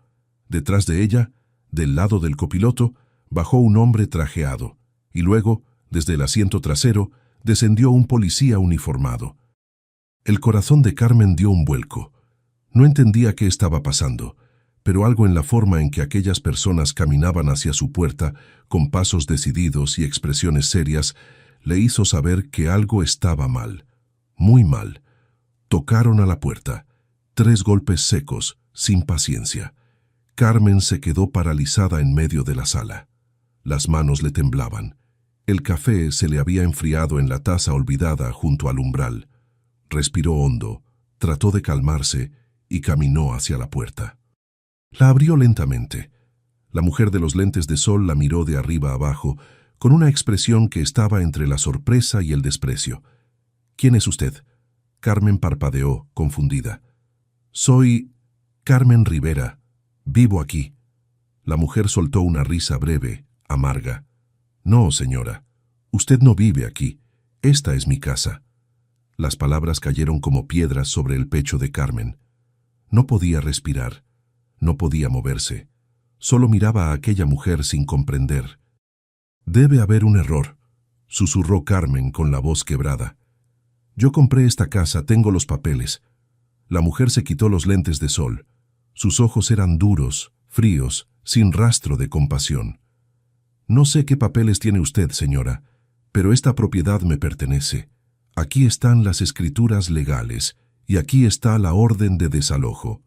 Detrás de ella, del lado del copiloto, bajó un hombre trajeado, y luego, desde el asiento trasero, descendió un policía uniformado. El corazón de Carmen dio un vuelco. No entendía qué estaba pasando, pero algo en la forma en que aquellas personas caminaban hacia su puerta, con pasos decididos y expresiones serias, le hizo saber que algo estaba mal, muy mal. Tocaron a la puerta. 3 golpes secos, sin paciencia. Carmen se quedó paralizada en medio de la sala. Las manos le temblaban. El café se le había enfriado en la taza olvidada junto al umbral. Respiró hondo, trató de calmarse y caminó hacia la puerta. La abrió lentamente. La mujer de los lentes de sol la miró de arriba abajo, con una expresión que estaba entre la sorpresa y el desprecio. «¿Quién es usted?». Carmen parpadeó, confundida. «Soy Carmen Rivera. Vivo aquí». La mujer soltó una risa breve, amarga. «No, señora. Usted no vive aquí. Esta es mi casa». Las palabras cayeron como piedras sobre el pecho de Carmen. No podía respirar. No podía moverse. Solo miraba a aquella mujer sin comprender. «Debe haber un error», susurró Carmen con la voz quebrada. «Yo compré esta casa, tengo los papeles». La mujer se quitó los lentes de sol. Sus ojos eran duros, fríos, sin rastro de compasión. «No sé qué papeles tiene usted, señora, pero esta propiedad me pertenece. Aquí están las escrituras legales y aquí está la orden de desalojo».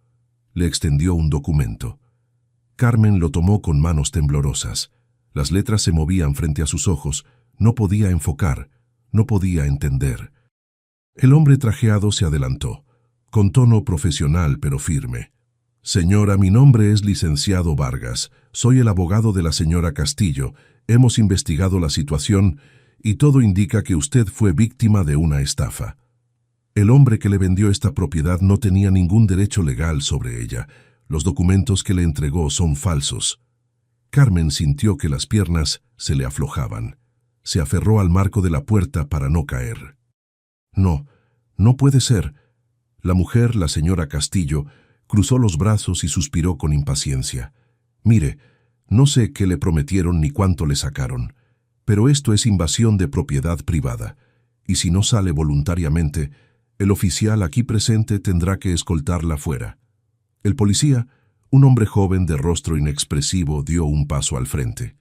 Le extendió un documento. Carmen lo tomó con manos temblorosas. Las letras se movían frente a sus ojos. No podía enfocar, no podía entender. El hombre trajeado se adelantó, con tono profesional pero firme. «Señora, mi nombre es licenciado Vargas. Soy el abogado de la señora Castillo. Hemos investigado la situación y todo indica que usted fue víctima de una estafa». El hombre que le vendió esta propiedad no tenía ningún derecho legal sobre ella. Los documentos que le entregó son falsos. Carmen sintió que las piernas se le aflojaban. Se aferró al marco de la puerta para no caer. No, no puede ser. La mujer, la señora Castillo, cruzó los brazos y suspiró con impaciencia. Mire, no sé qué le prometieron ni cuánto le sacaron, pero esto es invasión de propiedad privada, y si no sale voluntariamente, el oficial aquí presente tendrá que escoltarla fuera. El policía, un hombre joven de rostro inexpresivo, dio un paso al frente.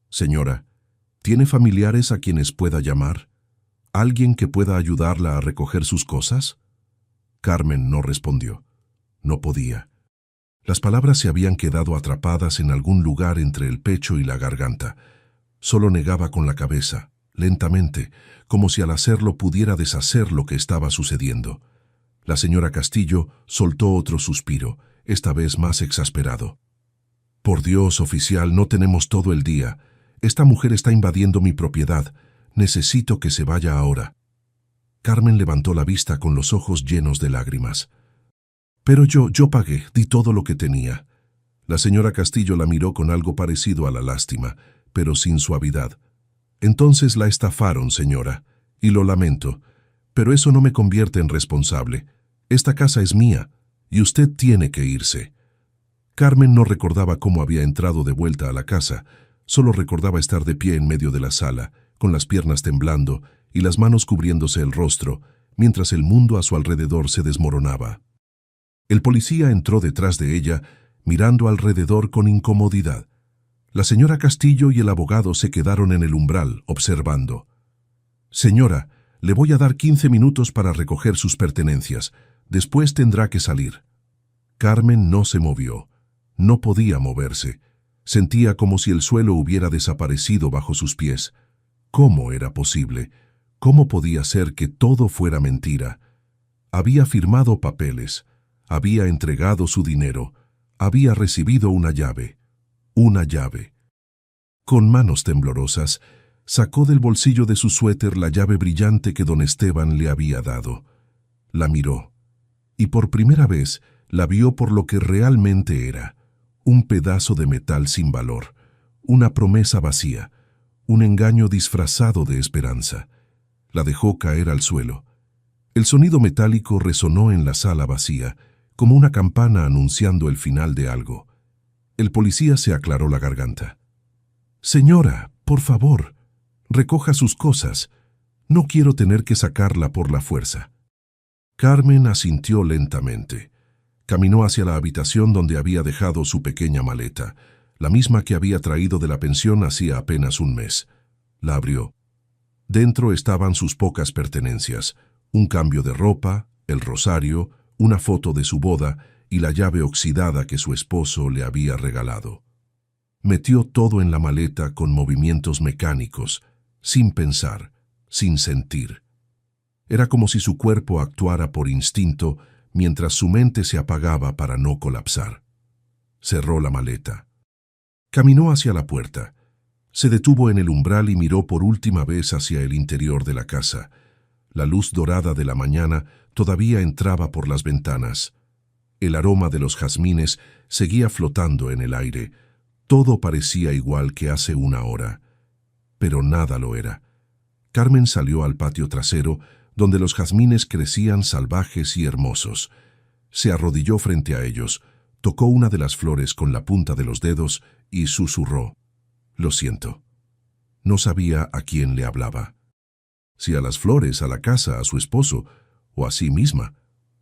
Señora, ¿tiene familiares a quienes pueda llamar? ¿Alguien que pueda ayudarla a recoger sus cosas? Carmen no respondió. No podía. Las palabras se habían quedado atrapadas en algún lugar entre el pecho y la garganta. Solo negaba con la cabeza, lentamente, como si al hacerlo pudiera deshacer lo que estaba sucediendo. La señora Castillo soltó otro suspiro, esta vez más exasperado. Por Dios, oficial, no tenemos todo el día. Esta mujer está invadiendo mi propiedad. Necesito que se vaya ahora. Carmen levantó la vista con los ojos llenos de lágrimas. Pero yo pagué, di todo lo que tenía. La señora Castillo la miró con algo parecido a la lástima, pero sin suavidad. Entonces la estafaron, señora, y lo lamento, pero eso no me convierte en responsable. Esta casa es mía, y usted tiene que irse. Carmen no recordaba cómo había entrado de vuelta a la casa, solo recordaba estar de pie en medio de la sala, con las piernas temblando y las manos cubriéndose el rostro, mientras el mundo a su alrededor se desmoronaba. El policía entró detrás de ella, mirando alrededor con incomodidad. La señora Castillo y el abogado se quedaron en el umbral, observando. Señora, le voy a dar 15 minutos para recoger sus pertenencias. Después tendrá que salir. Carmen no se movió. No podía moverse. Sentía como si el suelo hubiera desaparecido bajo sus pies. ¿Cómo era posible? ¿Cómo podía ser que todo fuera mentira? Había firmado papeles, había entregado su dinero, había recibido una llave. Una llave. Con manos temblorosas, sacó del bolsillo de su suéter la llave brillante que don Esteban le había dado. La miró, y por primera vez la vio por lo que realmente era, un pedazo de metal sin valor, una promesa vacía, un engaño disfrazado de esperanza. La dejó caer al suelo. El sonido metálico resonó en la sala vacía, como una campana anunciando el final de algo. El policía se aclaró la garganta. Señora, por favor, recoja sus cosas. No quiero tener que sacarla por la fuerza. Carmen asintió lentamente. Caminó hacia la habitación donde había dejado su pequeña maleta, la misma que había traído de la pensión hacía apenas un mes. La abrió. Dentro estaban sus pocas pertenencias, un cambio de ropa, el rosario, una foto de su boda y la llave oxidada que su esposo le había regalado. Metió todo en la maleta con movimientos mecánicos, sin pensar, sin sentir. Era como si su cuerpo actuara por instinto mientras su mente se apagaba para no colapsar. Cerró la maleta. Caminó hacia la puerta. Se detuvo en el umbral y miró por última vez hacia el interior de la casa. La luz dorada de la mañana todavía entraba por las ventanas. El aroma de los jazmines seguía flotando en el aire. Todo parecía igual que hace una hora. Pero nada lo era. Carmen salió al patio trasero, donde los jazmines crecían salvajes y hermosos. Se arrodilló frente a ellos, tocó una de las flores con la punta de los dedos y susurró. Lo siento. No sabía a quién le hablaba. Si a las flores, a la casa, a su esposo, o a sí misma.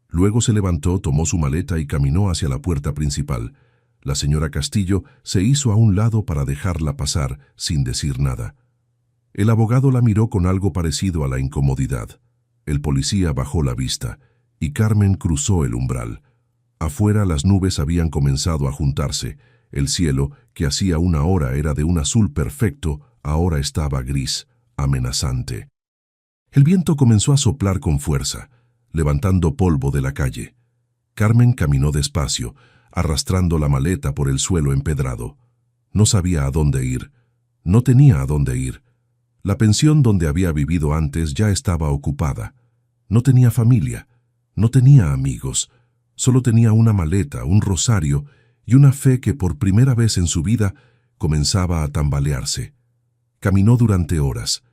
Luego se levantó, tomó su maleta y caminó hacia la puerta principal. La señora Castillo se hizo a un lado para dejarla pasar, sin decir nada. El abogado la miró con algo parecido a la incomodidad. El policía bajó la vista, y Carmen cruzó el umbral. Afuera las nubes habían comenzado a juntarse. El cielo, que hacía una hora era de un azul perfecto, ahora estaba gris, amenazante. El viento comenzó a soplar con fuerza, levantando polvo de la calle. Carmen caminó despacio, arrastrando la maleta por el suelo empedrado. No sabía a dónde ir. No tenía a dónde ir. La pensión donde había vivido antes ya estaba ocupada. No tenía familia, no tenía amigos, solo tenía una maleta, un rosario y una fe que por primera vez en su vida comenzaba a tambalearse. Caminó durante horas,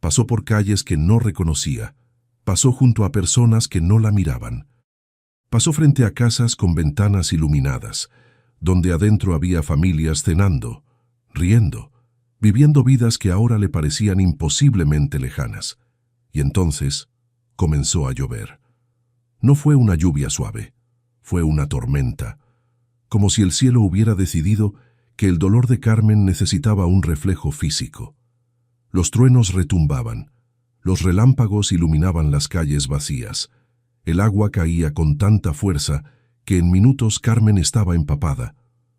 pasó por calles que no reconocía, pasó junto a personas que no la miraban. Pasó frente a casas con ventanas iluminadas, donde adentro había familias cenando, riendo, viviendo vidas que ahora le parecían imposiblemente lejanas. Y entonces comenzó a llover. No fue una lluvia suave, fue una tormenta, como si el cielo hubiera decidido que el dolor de Carmen necesitaba un reflejo físico. Los truenos retumbaban, los relámpagos iluminaban las calles vacías. El agua caía con tanta fuerza que en minutos Carmen estaba empapada.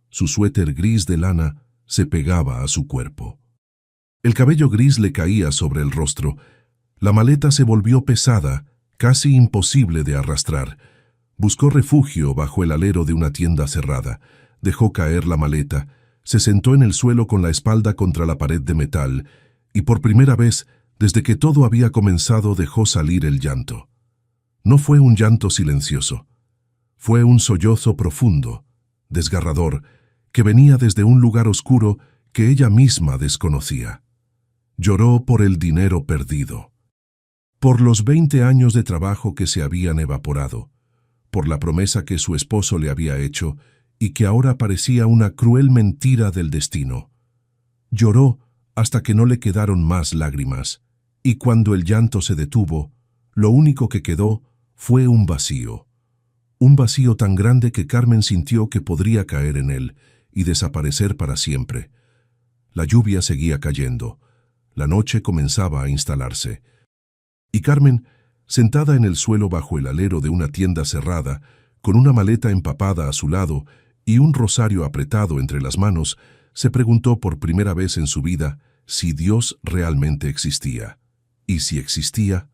Su suéter gris de lana se pegaba a su cuerpo. El cabello gris le caía sobre el rostro. La maleta se volvió pesada, casi imposible de arrastrar. Buscó refugio bajo el alero de una tienda cerrada. Dejó caer la maleta, se sentó en el suelo con la espalda contra la pared de metal y por primera vez, desde que todo había comenzado, dejó salir el llanto. No fue un llanto silencioso. Fue un sollozo profundo, desgarrador, que venía desde un lugar oscuro que ella misma desconocía. Lloró por el dinero perdido, por los 20 años de trabajo que se habían evaporado, por la promesa que su esposo le había hecho y que ahora parecía una cruel mentira del destino. Lloró hasta que no le quedaron más lágrimas, y cuando el llanto se detuvo, lo único que quedó fue un vacío tan grande que Carmen sintió que podría caer en él y desaparecer para siempre. La lluvia seguía cayendo, la noche comenzaba a instalarse, y Carmen, sentada en el suelo bajo el alero de una tienda cerrada, con una maleta empapada a su lado y un rosario apretado entre las manos, se preguntó por primera vez en su vida si Dios realmente existía, y si existía,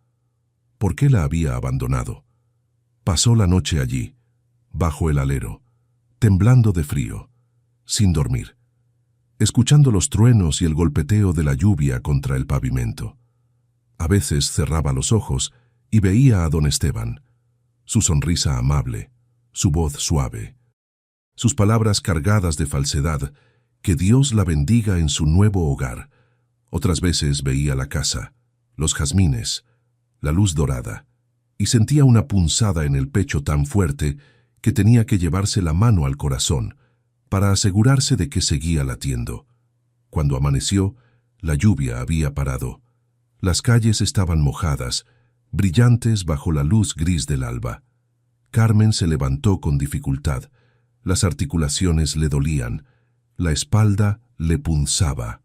¿por qué la había abandonado? Pasó la noche allí, bajo el alero, temblando de frío, sin dormir, escuchando los truenos y el golpeteo de la lluvia contra el pavimento. A veces cerraba los ojos y veía a don Esteban, su sonrisa amable, su voz suave, sus palabras cargadas de falsedad, que Dios la bendiga en su nuevo hogar. Otras veces veía la casa, los jazmines, la luz dorada, y sentía una punzada en el pecho tan fuerte que tenía que llevarse la mano al corazón para asegurarse de que seguía latiendo. Cuando amaneció, la lluvia había parado. Las calles estaban mojadas, brillantes bajo la luz gris del alba. Carmen se levantó con dificultad. Las articulaciones le dolían, la espalda le punzaba.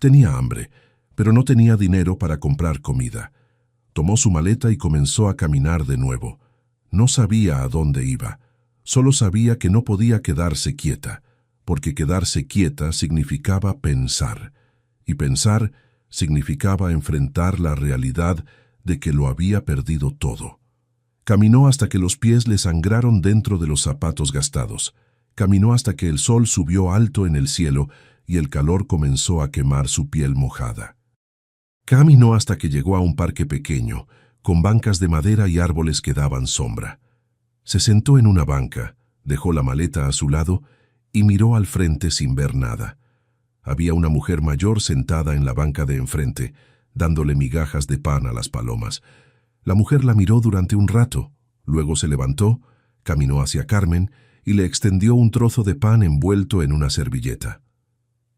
Tenía hambre, pero no tenía dinero para comprar comida. Tomó su maleta y comenzó a caminar de nuevo. No sabía a dónde iba. Solo sabía que no podía quedarse quieta, porque quedarse quieta significaba pensar, y pensar significaba enfrentar la realidad de que lo había perdido todo. Caminó hasta que los pies le sangraron dentro de los zapatos gastados. Caminó hasta que el sol subió alto en el cielo y el calor comenzó a quemar su piel mojada. Caminó hasta que llegó a un parque pequeño, con bancas de madera y árboles que daban sombra. Se sentó en una banca, dejó la maleta a su lado y miró al frente sin ver nada. Había una mujer mayor sentada en la banca de enfrente, dándole migajas de pan a las palomas. La mujer la miró durante un rato, luego se levantó, caminó hacia Carmen y le extendió un trozo de pan envuelto en una servilleta.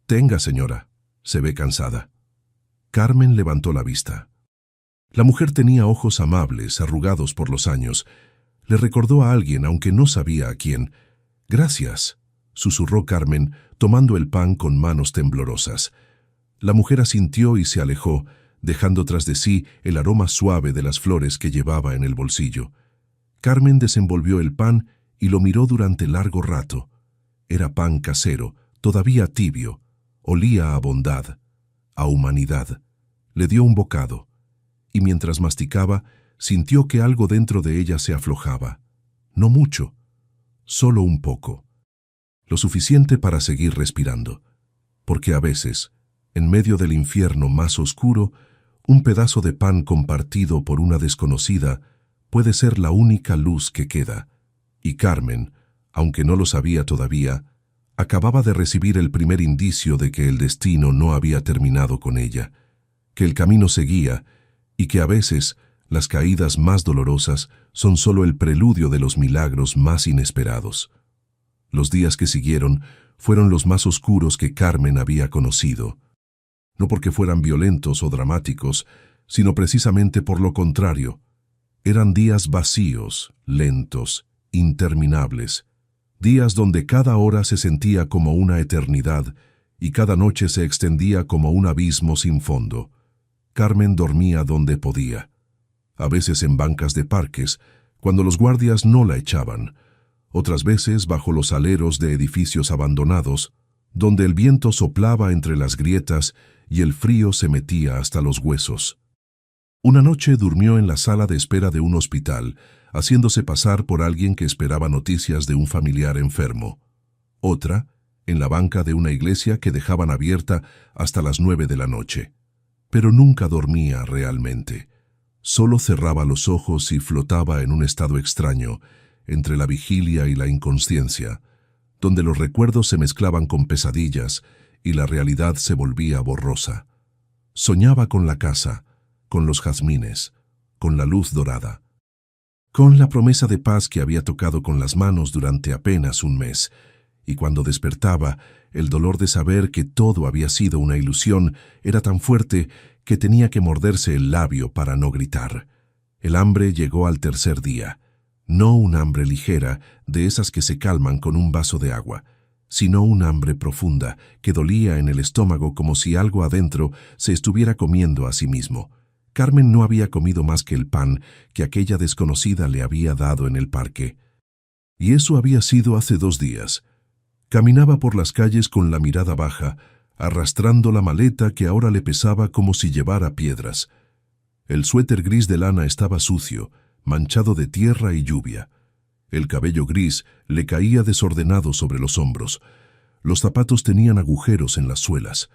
«Tenga, señora, se ve cansada». Carmen levantó la vista. La mujer tenía ojos amables, arrugados por los años. Le recordó a alguien, aunque no sabía a quién. «Gracias», susurró Carmen, tomando el pan con manos temblorosas. La mujer asintió y se alejó, dejando tras de sí el aroma suave de las flores que llevaba en el bolsillo. Carmen desenvolvió el pan y lo miró durante largo rato. Era pan casero, todavía tibio. Olía a bondad, a humanidad. Le dio un bocado, y mientras masticaba, sintió que algo dentro de ella se aflojaba. No mucho, solo un poco. Lo suficiente para seguir respirando, porque a veces, en medio del infierno más oscuro, Un pedazo de pan compartido por una desconocida puede ser la única luz que queda. Y Carmen, aunque no lo sabía todavía, acababa de recibir el primer indicio de que el destino no había terminado con ella, que el camino seguía y que a veces las caídas más dolorosas son solo el preludio de los milagros más inesperados. Los días que siguieron fueron los más oscuros que Carmen había conocido. No porque fueran violentos o dramáticos, sino precisamente por lo contrario. Eran días vacíos, lentos, interminables, días donde cada hora se sentía como una eternidad y cada noche se extendía como un abismo sin fondo. Carmen dormía donde podía, a veces en bancas de parques, cuando los guardias no la echaban, otras veces bajo los aleros de edificios abandonados, donde el viento soplaba entre las grietas y el frío se metía hasta los huesos. Una noche durmió en la sala de espera de un hospital, haciéndose pasar por alguien que esperaba noticias de un familiar enfermo. Otra, en la banca de una iglesia que dejaban abierta hasta las 9 de la noche. Pero nunca dormía realmente. Solo cerraba los ojos y flotaba en un estado extraño, entre la vigilia y la inconsciencia, donde los recuerdos se mezclaban con pesadillas y la realidad se volvía borrosa. Soñaba con la casa, con los jazmines, con la luz dorada, con la promesa de paz que había tocado con las manos durante apenas un mes, y cuando despertaba, el dolor de saber que todo había sido una ilusión era tan fuerte que tenía que morderse el labio para no gritar. El hambre llegó al tercer día. No un hambre ligera, de esas que se calman con un vaso de agua, sino un hambre profunda que dolía en el estómago como si algo adentro se estuviera comiendo a sí mismo. Carmen no había comido más que el pan que aquella desconocida le había dado en el parque. Y eso había sido hace 2 días. Caminaba por las calles con la mirada baja, arrastrando la maleta que ahora le pesaba como si llevara piedras. El suéter gris de lana estaba sucio, manchado de tierra y lluvia. El cabello gris le caía desordenado sobre los hombros. Los zapatos tenían agujeros en las suelas.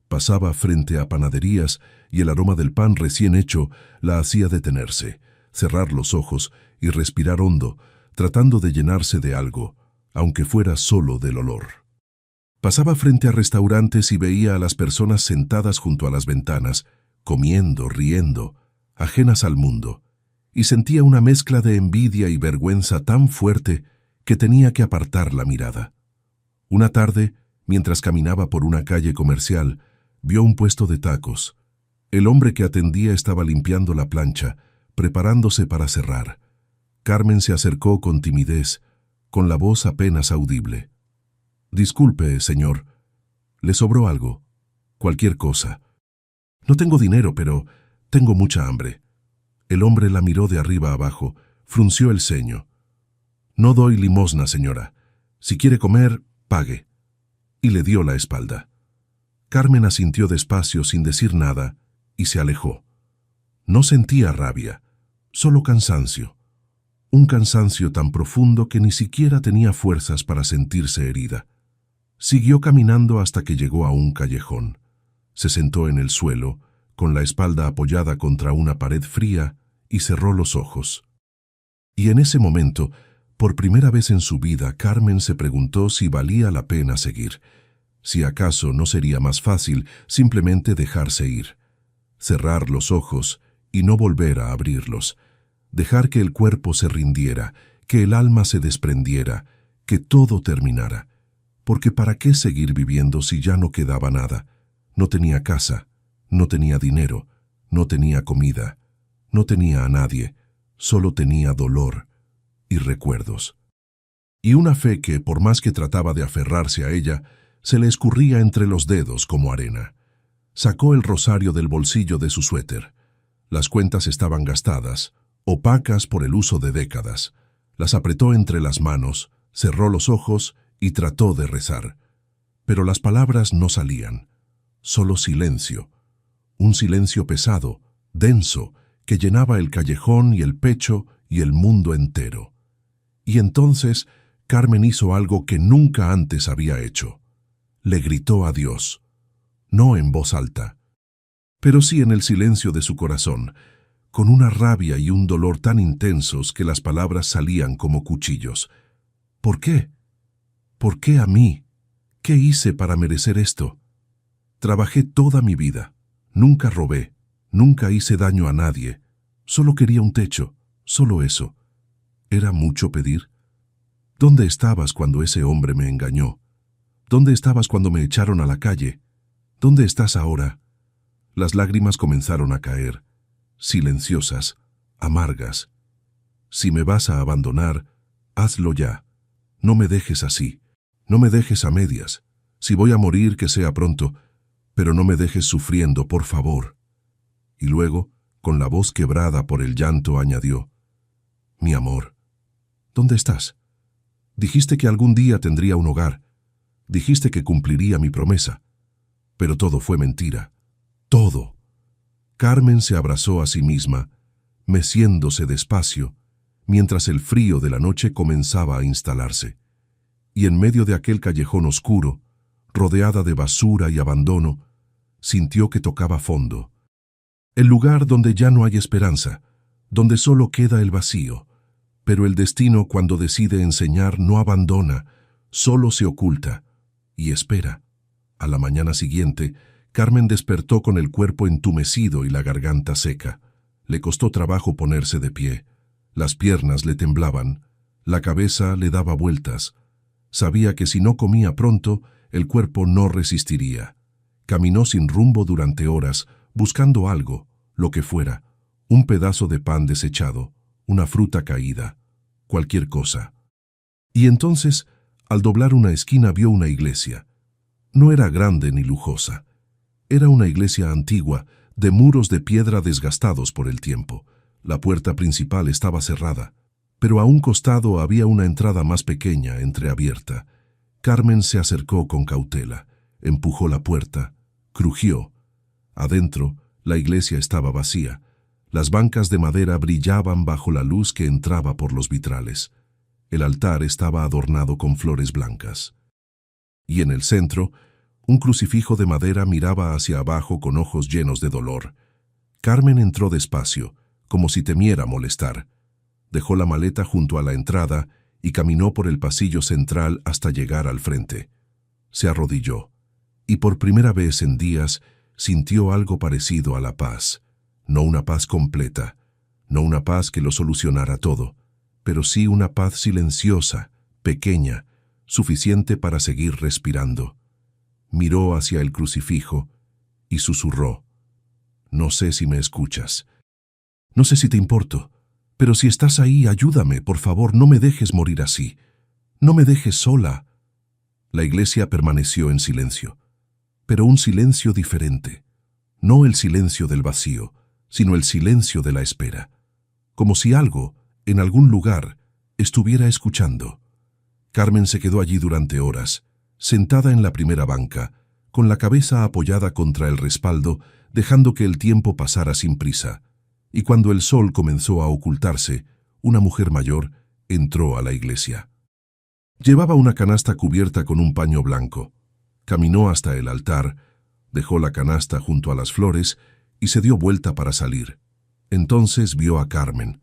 Pasaba frente a panaderías y el aroma del pan recién hecho la hacía detenerse, cerrar los ojos y respirar hondo, tratando de llenarse de algo, aunque fuera solo del olor. Pasaba frente a restaurantes y veía a las personas sentadas junto a las ventanas, comiendo, riendo, ajenas al mundo, y sentía una mezcla de envidia y vergüenza tan fuerte que tenía que apartar la mirada. Una tarde, mientras caminaba por una calle comercial, vio un puesto de tacos. El hombre que atendía estaba limpiando la plancha, preparándose para cerrar. Carmen se acercó con timidez, con la voz apenas audible. «Disculpe, señor. ¿Le sobró algo? Cualquier cosa. No tengo dinero, pero tengo mucha hambre». El hombre la miró de arriba abajo, frunció el ceño. «No doy limosna, señora. Si quiere comer, pague». Y le dio la espalda. Carmen asintió despacio sin decir nada y se alejó. No sentía rabia, solo cansancio. Un cansancio tan profundo que ni siquiera tenía fuerzas para sentirse herida. Siguió caminando hasta que llegó a un callejón. Se sentó en el suelo, con la espalda apoyada contra una pared fría, y cerró los ojos. Y en ese momento, por primera vez en su vida, Carmen se preguntó si valía la pena seguir, si acaso no sería más fácil simplemente dejarse ir, cerrar los ojos y no volver a abrirlos, dejar que el cuerpo se rindiera, que el alma se desprendiera, que todo terminara. Porque ¿para qué seguir viviendo si ya no quedaba nada? No tenía casa, no tenía dinero, no tenía comida, no tenía a nadie, solo tenía dolor y recuerdos. Y una fe que, por más que trataba de aferrarse a ella, se le escurría entre los dedos como arena. Sacó el rosario del bolsillo de su suéter. Las cuentas estaban gastadas, opacas por el uso de décadas. Las apretó entre las manos, cerró los ojos y trató de rezar. Pero las palabras no salían. Solo silencio. Un silencio pesado, denso, que llenaba el callejón y el pecho y el mundo entero. Y entonces Carmen hizo algo que nunca antes había hecho. Le gritó a Dios. No en voz alta, pero sí en el silencio de su corazón, con una rabia y un dolor tan intensos que las palabras salían como cuchillos. ¿Por qué? ¿Por qué a mí? ¿Qué hice para merecer esto? Trabajé toda mi vida. Nunca robé. Nunca hice daño a nadie. Solo quería un techo. Solo eso. ¿Era mucho pedir? ¿Dónde estabas cuando ese hombre me engañó? ¿Dónde estabas cuando me echaron a la calle? ¿Dónde estás ahora? Las lágrimas comenzaron a caer, silenciosas, amargas. Si me vas a abandonar, hazlo ya. No me dejes así. No me dejes a medias. Si voy a morir, que sea pronto, pero no me dejes sufriendo, por favor. Y luego, con la voz quebrada por el llanto, añadió: Mi amor, ¿dónde estás? Dijiste que algún día tendría un hogar. Dijiste que cumpliría mi promesa. Pero todo fue mentira. Todo. Carmen se abrazó a sí misma, meciéndose despacio, mientras el frío de la noche comenzaba a instalarse. Y en medio de aquel callejón oscuro, rodeada de basura y abandono, sintió que tocaba fondo. El lugar donde ya no hay esperanza, donde solo queda el vacío. Pero el destino, cuando decide enseñar, no abandona, solo se oculta y espera. A la mañana siguiente, Carmen despertó con el cuerpo entumecido y la garganta seca. Le costó trabajo ponerse de pie. Las piernas le temblaban, la cabeza le daba vueltas. Sabía que si no comía pronto, el cuerpo no resistiría. Caminó sin rumbo durante horas, buscando algo, lo que fuera, un pedazo de pan desechado, una fruta caída, cualquier cosa. Y entonces, al doblar una esquina, vio una iglesia. No era grande ni lujosa. Era una iglesia antigua, de muros de piedra desgastados por el tiempo. La puerta principal estaba cerrada, pero a un costado había una entrada más pequeña, entreabierta. Carmen se acercó con cautela, empujó la puerta, crujió. Adentro, la iglesia estaba vacía. Las bancas de madera brillaban bajo la luz que entraba por los vitrales. El altar estaba adornado con flores blancas. Y en el centro, un crucifijo de madera miraba hacia abajo con ojos llenos de dolor. Carmen entró despacio, como si temiera molestar. Dejó la maleta junto a la entrada y caminó por el pasillo central hasta llegar al frente. Se arrodilló, y por primera vez en días sintió algo parecido a la paz. No una paz completa, no una paz que lo solucionara todo, pero sí una paz silenciosa, pequeña, suficiente para seguir respirando. Miró hacia el crucifijo y susurró: No sé si me escuchas. No sé si te importo, pero si estás ahí, ayúdame, por favor, no me dejes morir así. No me dejes sola. La iglesia permaneció en silencio, pero un silencio diferente. No el silencio del vacío, sino el silencio de la espera. Como si algo, en algún lugar, estuviera escuchando. Carmen se quedó allí durante horas, sentada en la primera banca, con la cabeza apoyada contra el respaldo, dejando que el tiempo pasara sin prisa. Y cuando el sol comenzó a ocultarse, una mujer mayor entró a la iglesia. Llevaba una canasta cubierta con un paño blanco. Caminó hasta el altar, dejó la canasta junto a las flores y se dio vuelta para salir. Entonces vio a Carmen.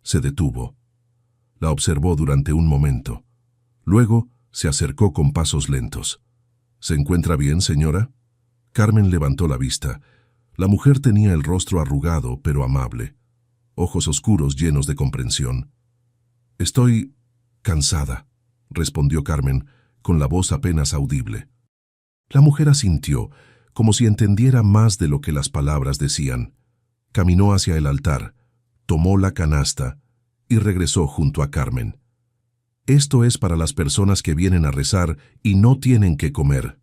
Se detuvo. La observó durante un momento. Luego se acercó con pasos lentos. ¿Se encuentra bien, señora? Carmen levantó la vista. La mujer tenía el rostro arrugado, pero amable. Ojos oscuros llenos de comprensión. Estoy cansada, respondió Carmen, con la voz apenas audible. La mujer asintió, como si entendiera más de lo que las palabras decían. Caminó hacia el altar, tomó la canasta y regresó junto a Carmen. Esto es para las personas que vienen a rezar y no tienen que comer.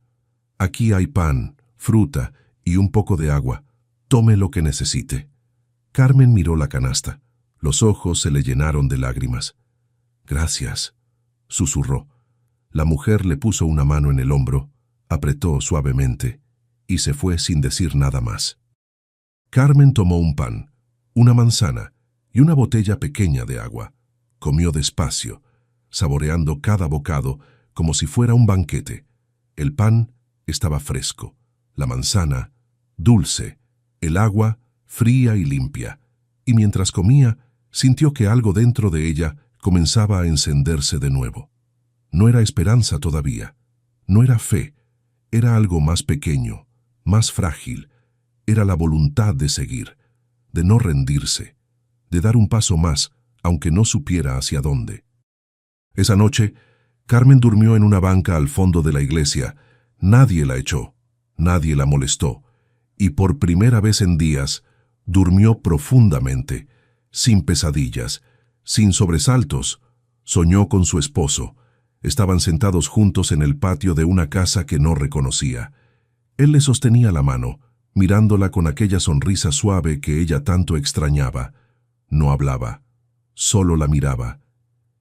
Aquí hay pan, fruta y un poco de agua. Tome lo que necesite. Carmen miró la canasta. Los ojos se le llenaron de lágrimas. Gracias, susurró. La mujer le puso una mano en el hombro, apretó suavemente y se fue sin decir nada más. Carmen tomó un pan, una manzana y una botella pequeña de agua. Comió despacio, saboreando cada bocado como si fuera un banquete. El pan estaba fresco, la manzana dulce, el agua fría y limpia, y mientras comía, sintió que algo dentro de ella comenzaba a encenderse de nuevo. No era esperanza todavía, no era fe, era algo más pequeño, más frágil, era la voluntad de seguir, de no rendirse, de dar un paso más, aunque no supiera hacia dónde. Esa noche, Carmen durmió en una banca al fondo de la iglesia. Nadie la echó, nadie la molestó, y por primera vez en días, durmió profundamente, sin pesadillas, sin sobresaltos. Soñó con su esposo. Estaban sentados juntos en el patio de una casa que no reconocía. Él le sostenía la mano, mirándola con aquella sonrisa suave que ella tanto extrañaba. No hablaba, solo la miraba.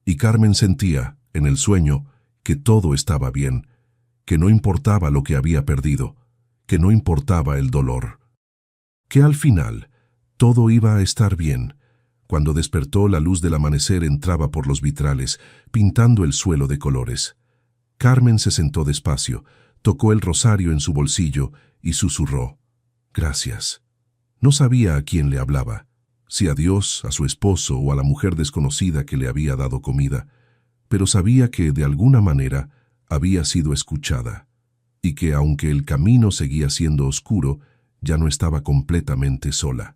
Y Carmen sentía, en el sueño, que todo estaba bien, que no importaba lo que había perdido, que no importaba el dolor. Que al final, todo iba a estar bien. Cuando despertó, la luz del amanecer entraba por los vitrales, pintando el suelo de colores. Carmen se sentó despacio, tocó el rosario en su bolsillo y susurró: «Gracias». No sabía a quién le hablaba, si a Dios, a su esposo o a la mujer desconocida que le había dado comida, pero sabía que, de alguna manera, había sido escuchada, y que, aunque el camino seguía siendo oscuro, ya no estaba completamente sola.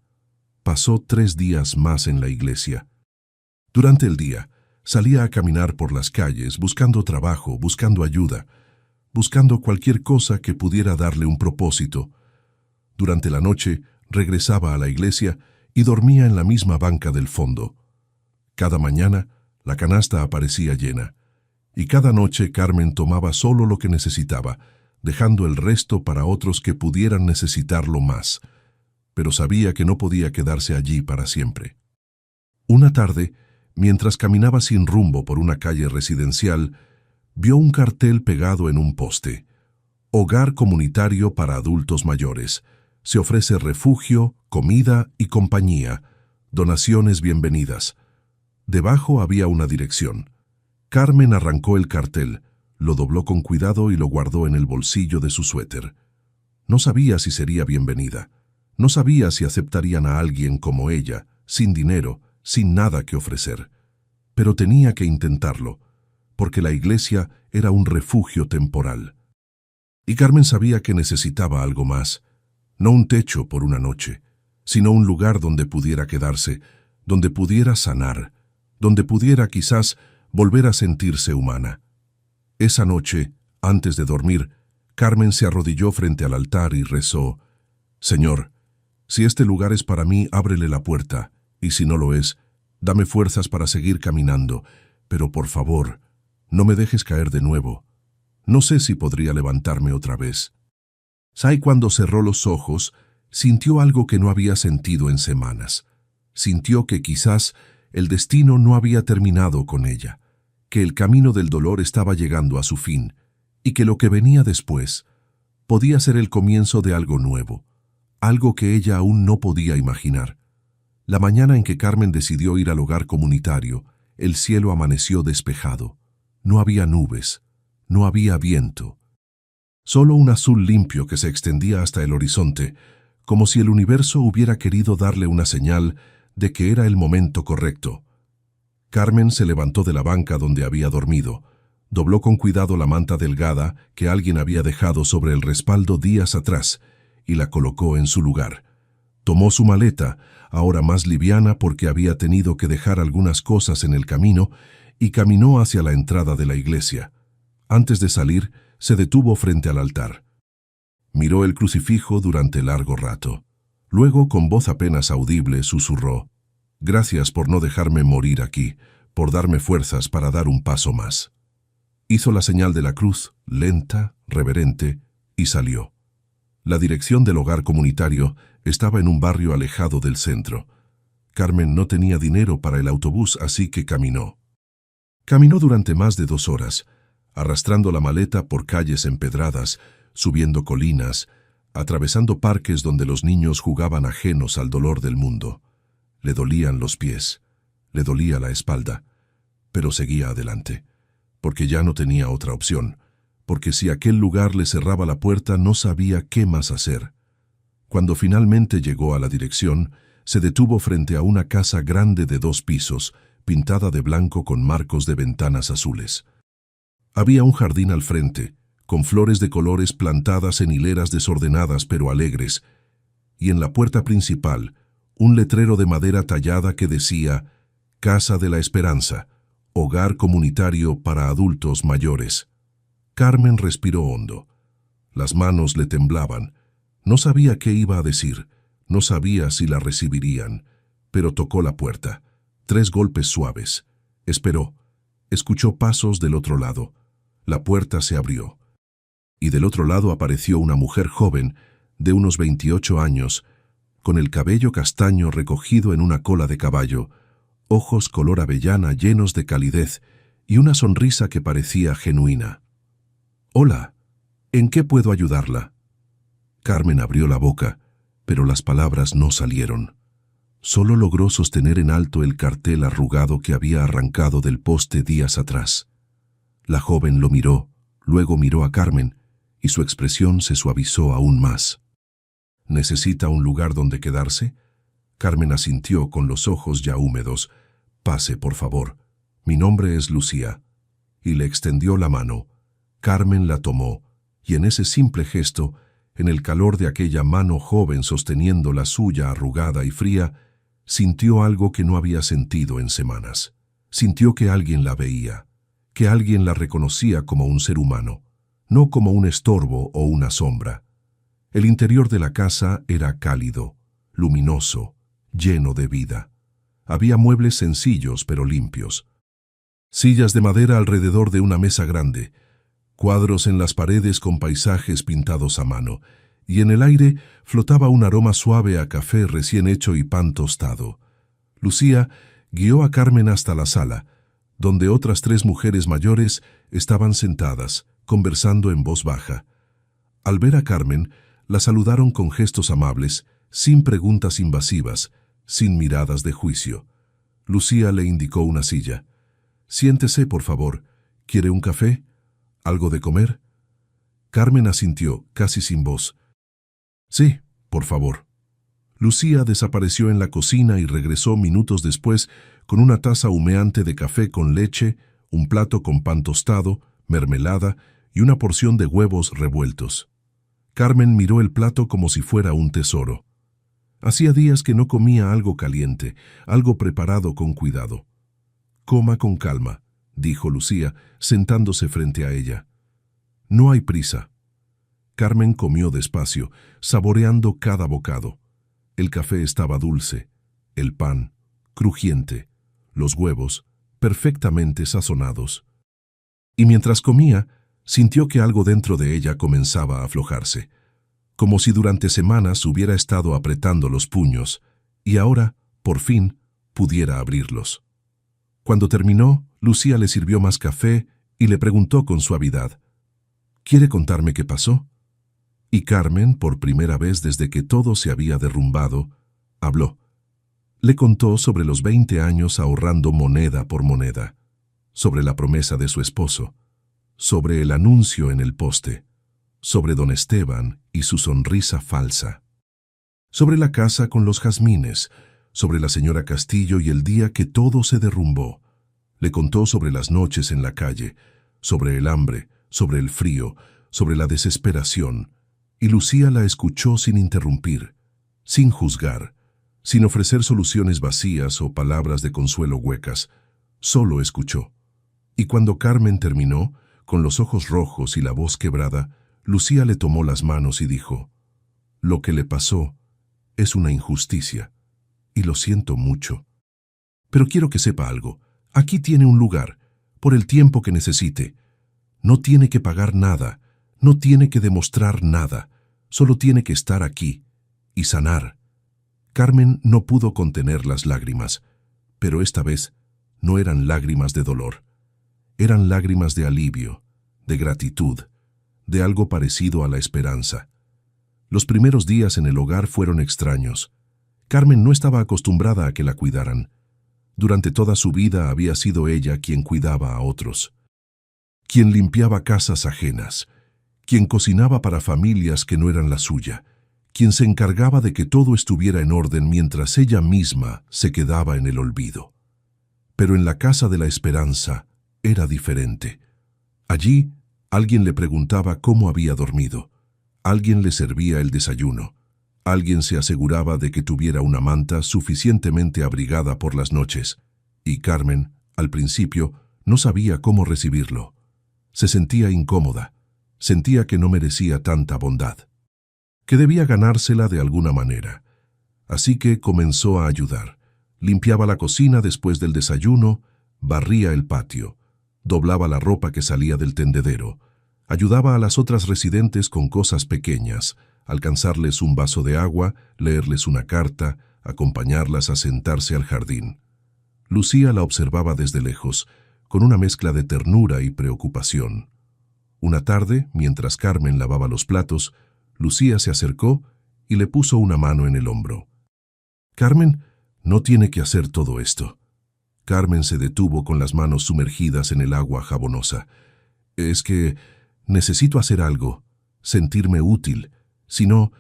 Pasó 3 días más en la iglesia. Durante el día, salía a caminar por las calles, buscando trabajo, buscando ayuda, buscando cualquier cosa que pudiera darle un propósito. Durante la noche, regresaba a la iglesia y dormía en la misma banca del fondo. Cada mañana, la canasta aparecía llena, y cada noche Carmen tomaba solo lo que necesitaba, dejando el resto para otros que pudieran necesitarlo más, pero sabía que no podía quedarse allí para siempre. Una tarde, mientras caminaba sin rumbo por una calle residencial, vio un cartel pegado en un poste: Hogar comunitario para adultos mayores. Se ofrece refugio, comida y compañía. Donaciones bienvenidas. Debajo había una dirección. Carmen arrancó el cartel, lo dobló con cuidado y lo guardó en el bolsillo de su suéter. No sabía si sería bienvenida. No sabía si aceptarían a alguien como ella, sin dinero, sin nada que ofrecer. Pero tenía que intentarlo, porque la iglesia era un refugio temporal. Y Carmen sabía que necesitaba algo más. No un techo por una noche, sino un lugar donde pudiera quedarse, donde pudiera sanar, donde pudiera quizás volver a sentirse humana. Esa noche, antes de dormir, Carmen se arrodilló frente al altar y rezó: «Señor, si este lugar es para mí, ábrele la puerta, y si no lo es, dame fuerzas para seguir caminando, pero por favor, no me dejes caer de nuevo. No sé si podría levantarme otra vez». Sai, cuando cerró los ojos, sintió algo que no había sentido en semanas. Sintió que quizás el destino no había terminado con ella, que el camino del dolor estaba llegando a su fin, y que lo que venía después podía ser el comienzo de algo nuevo, algo que ella aún no podía imaginar. La mañana en que Carmen decidió ir al hogar comunitario, el cielo amaneció despejado. No había nubes, no había viento. Solo un azul limpio que se extendía hasta el horizonte, como si el universo hubiera querido darle una señal de que era el momento correcto. Carmen se levantó de la banca donde había dormido, dobló con cuidado la manta delgada que alguien había dejado sobre el respaldo días atrás y la colocó en su lugar. Tomó su maleta, ahora más liviana porque había tenido que dejar algunas cosas en el camino, y caminó hacia la entrada de la iglesia. Antes de salir, se detuvo frente al altar. Miró el crucifijo durante largo rato. Luego, con voz apenas audible, susurró: «Gracias por no dejarme morir aquí, por darme fuerzas para dar un paso más». Hizo la señal de la cruz, lenta, reverente, y salió. La dirección del hogar comunitario estaba en un barrio alejado del centro. Carmen no tenía dinero para el autobús, así que caminó. Caminó durante más de 2 horas, arrastrando la maleta por calles empedradas, subiendo colinas, atravesando parques donde los niños jugaban ajenos al dolor del mundo. Le dolían los pies, le dolía la espalda, pero seguía adelante, porque ya no tenía otra opción, porque si aquel lugar le cerraba la puerta no sabía qué más hacer. Cuando finalmente llegó a la dirección, se detuvo frente a una casa grande de 2 pisos, pintada de blanco con marcos de ventanas azules. Había un jardín al frente, con flores de colores plantadas en hileras desordenadas pero alegres, y en la puerta principal, un letrero de madera tallada que decía «Casa de la Esperanza, hogar comunitario para adultos mayores». Carmen respiró hondo. Las manos le temblaban. No sabía qué iba a decir, no sabía si la recibirían, pero tocó la puerta. 3 golpes suaves. Esperó. Escuchó pasos del otro lado. La puerta se abrió. Y del otro lado apareció una mujer joven, de unos 28 años, con el cabello castaño recogido en una cola de caballo, ojos color avellana llenos de calidez y una sonrisa que parecía genuina. «Hola, ¿en qué puedo ayudarla?» Carmen abrió la boca, pero las palabras no salieron. Solo logró sostener en alto el cartel arrugado que había arrancado del poste días atrás. La joven lo miró, luego miró a Carmen, y su expresión se suavizó aún más. «¿Necesita un lugar donde quedarse?» Carmen asintió con los ojos ya húmedos. «Pase, por favor. Mi nombre es Lucía». Y le extendió la mano. Carmen la tomó, y en ese simple gesto, en el calor de aquella mano joven sosteniendo la suya arrugada y fría, sintió algo que no había sentido en semanas. Sintió que alguien la veía, que alguien la reconocía como un ser humano, no como un estorbo o una sombra. El interior de la casa era cálido, luminoso, lleno de vida. Había muebles sencillos pero limpios. Sillas de madera alrededor de una mesa grande, cuadros en las paredes con paisajes pintados a mano, y en el aire flotaba un aroma suave a café recién hecho y pan tostado. Lucía guió a Carmen hasta la sala, donde otras 3 mujeres mayores estaban sentadas, conversando en voz baja. Al ver a Carmen, la saludaron con gestos amables, sin preguntas invasivas, sin miradas de juicio. Lucía le indicó una silla. «Siéntese, por favor. ¿Quiere un café? ¿Algo de comer?» Carmen asintió, casi sin voz. «Sí, por favor». Lucía desapareció en la cocina y regresó minutos después con una taza humeante de café con leche, un plato con pan tostado, mermelada y una porción de huevos revueltos. Carmen miró el plato como si fuera un tesoro. Hacía días que no comía algo caliente, algo preparado con cuidado. «Coma con calma», dijo Lucía, sentándose frente a ella. «No hay prisa». Carmen comió despacio, saboreando cada bocado. El café estaba dulce, el pan crujiente, los huevos perfectamente sazonados. Y mientras comía, sintió que algo dentro de ella comenzaba a aflojarse, como si durante semanas hubiera estado apretando los puños, y ahora, por fin, pudiera abrirlos. Cuando terminó, Lucía le sirvió más café y le preguntó con suavidad: «¿Quiere contarme qué pasó?» Y Carmen, por primera vez desde que todo se había derrumbado, habló. Le contó sobre los 20 años ahorrando moneda por moneda, sobre la promesa de su esposo, sobre el anuncio en el poste, sobre don Esteban y su sonrisa falsa, sobre la casa con los jazmines, sobre la señora Castillo y el día que todo se derrumbó. Le contó sobre las noches en la calle, sobre el hambre, sobre el frío, sobre la desesperación, y Lucía la escuchó sin interrumpir, sin juzgar, sin ofrecer soluciones vacías o palabras de consuelo huecas. Solo escuchó. Y cuando Carmen terminó, con los ojos rojos y la voz quebrada, Lucía le tomó las manos y dijo: «Lo que le pasó es una injusticia, y lo siento mucho. Pero quiero que sepa algo. Aquí tiene un lugar, por el tiempo que necesite. No tiene que pagar nada, no tiene que demostrar nada, solo tiene que estar aquí y sanar». Carmen no pudo contener las lágrimas, pero esta vez no eran lágrimas de dolor. Eran lágrimas de alivio, de gratitud, de algo parecido a la esperanza. Los primeros días en el hogar fueron extraños. Carmen no estaba acostumbrada a que la cuidaran. Durante toda su vida había sido ella quien cuidaba a otros, quien limpiaba casas ajenas, quien cocinaba para familias que no eran la suya, quien se encargaba de que todo estuviera en orden mientras ella misma se quedaba en el olvido. Pero en la casa de la esperanza era diferente. Allí, alguien le preguntaba cómo había dormido. Alguien le servía el desayuno. Alguien se aseguraba de que tuviera una manta suficientemente abrigada por las noches. Y Carmen, al principio, no sabía cómo recibirlo. Se sentía incómoda. Sentía que no merecía tanta bondad, que debía ganársela de alguna manera. Así que comenzó a ayudar. Limpiaba la cocina después del desayuno, barría el patio, doblaba la ropa que salía del tendedero, ayudaba a las otras residentes con cosas pequeñas, alcanzarles un vaso de agua, leerles una carta, acompañarlas a sentarse al jardín. Lucía la observaba desde lejos, con una mezcla de ternura y preocupación. Una tarde, mientras Carmen lavaba los platos, Lucía se acercó y le puso una mano en el hombro. «Carmen, no tiene que hacer todo esto». Carmen se detuvo con las manos sumergidas en el agua jabonosa. «Es que necesito hacer algo, sentirme útil. Si no,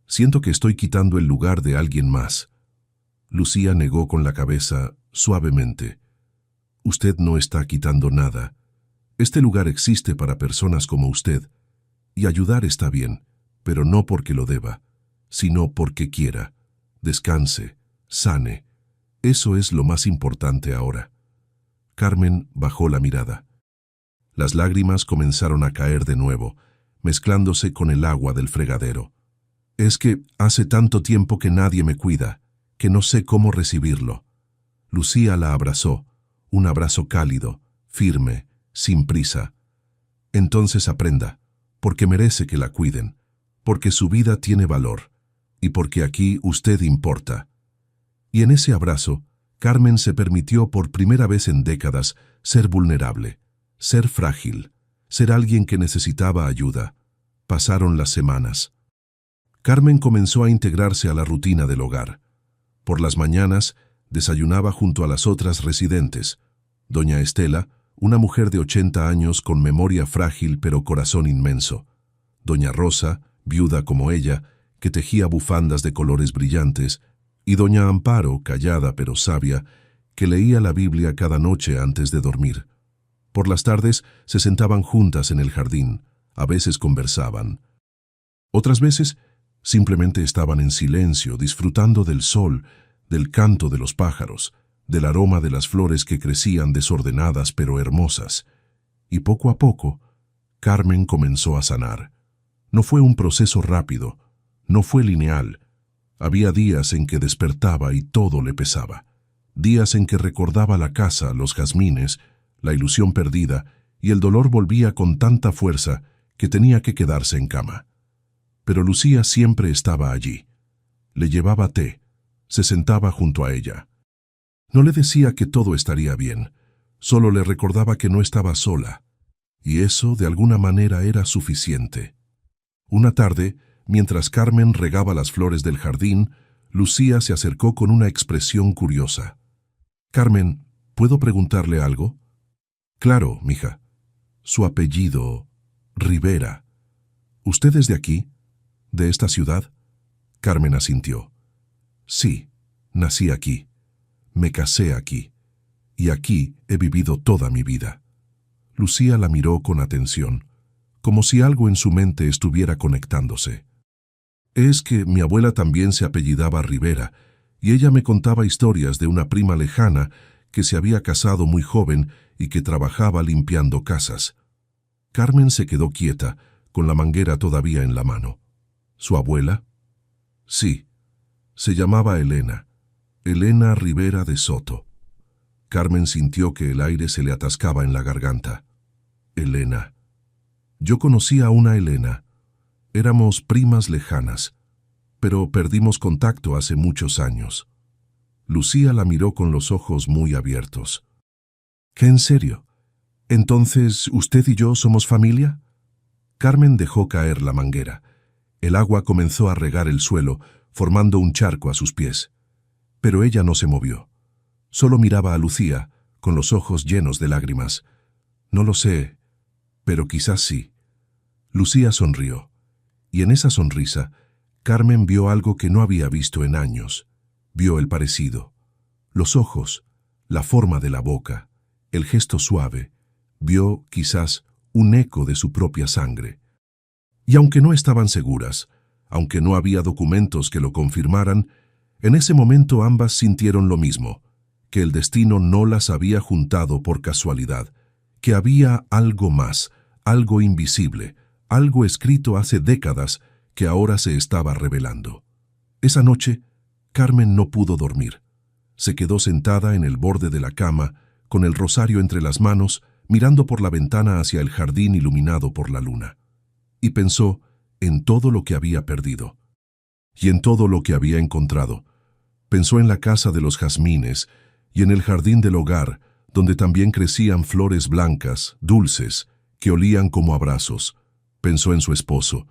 siento que estoy quitando el lugar de alguien más». Lucía negó con la cabeza, suavemente. «Usted no está quitando nada. Este lugar existe para personas como usted, y ayudar está bien, pero no porque lo deba, sino porque quiera. Descanse, sane. Eso es lo más importante ahora». Carmen bajó la mirada. Las lágrimas comenzaron a caer de nuevo, mezclándose con el agua del fregadero. «Es que hace tanto tiempo que nadie me cuida, que no sé cómo recibirlo». Lucía la abrazó, un abrazo cálido, firme, sin prisa. «Entonces aprenda, porque merece que la cuiden, porque su vida tiene valor, y porque aquí usted importa». Y en ese abrazo, Carmen se permitió por primera vez en décadas ser vulnerable, ser frágil, ser alguien que necesitaba ayuda. Pasaron las semanas. Carmen comenzó a integrarse a la rutina del hogar. Por las mañanas, desayunaba junto a las otras residentes. Doña Estela, una mujer de 80 años con memoria frágil pero corazón inmenso. Doña Rosa, viuda como ella, que tejía bufandas de colores brillantes, y doña Amparo, callada pero sabia, que leía la Biblia cada noche antes de dormir. Por las tardes se sentaban juntas en el jardín, a veces conversaban. Otras veces simplemente estaban en silencio, disfrutando del sol, del canto de los pájaros, del aroma de las flores que crecían desordenadas pero hermosas. Y poco a poco, Carmen comenzó a sanar. No fue un proceso rápido, no fue lineal. Había días en que despertaba y todo le pesaba. Días en que recordaba la casa, los jazmines, la ilusión perdida, y el dolor volvía con tanta fuerza que tenía que quedarse en cama. Pero Lucía siempre estaba allí. Le llevaba té, se sentaba junto a ella. No le decía que todo estaría bien, solo le recordaba que no estaba sola, y eso de alguna manera era suficiente. Una tarde, mientras Carmen regaba las flores del jardín, Lucía se acercó con una expresión curiosa. «Carmen, ¿puedo preguntarle algo?» «Claro, mija. Su apellido, Rivera. ¿Usted es de aquí? ¿De esta ciudad?» Carmen asintió. «Sí, nací aquí. Me casé aquí. Y aquí he vivido toda mi vida». Lucía la miró con atención, como si algo en su mente estuviera conectándose. «Es que mi abuela también se apellidaba Rivera, y ella me contaba historias de una prima lejana que se había casado muy joven y que trabajaba limpiando casas». Carmen se quedó quieta, con la manguera todavía en la mano. «¿Su abuela?» «Sí. Se llamaba Elena. Elena Rivera de Soto». Carmen sintió que el aire se le atascaba en la garganta. «Elena. Yo conocí a una Elena. Éramos primas lejanas, pero perdimos contacto hace muchos años». Lucía la miró con los ojos muy abiertos. «¿Qué, en serio? ¿Entonces usted y yo somos familia?» Carmen dejó caer la manguera. El agua comenzó a regar el suelo, formando un charco a sus pies. Pero ella no se movió. Solo miraba a Lucía, con los ojos llenos de lágrimas. «No lo sé, pero quizás sí». Lucía sonrió, y en esa sonrisa, Carmen vio algo que no había visto en años. Vio el parecido. Los ojos, la forma de la boca, el gesto suave. Vio, quizás, un eco de su propia sangre. Y aunque no estaban seguras, aunque no había documentos que lo confirmaran, en ese momento ambas sintieron lo mismo, que el destino no las había juntado por casualidad, que había algo más, algo invisible, algo escrito hace décadas que ahora se estaba revelando. Esa noche, Carmen no pudo dormir. Se quedó sentada en el borde de la cama, con el rosario entre las manos, mirando por la ventana hacia el jardín iluminado por la luna. Y pensó en todo lo que había perdido. Y en todo lo que había encontrado. Pensó en la casa de los jazmines y en el jardín del hogar, donde también crecían flores blancas, dulces, que olían como abrazos. Pensó en su esposo,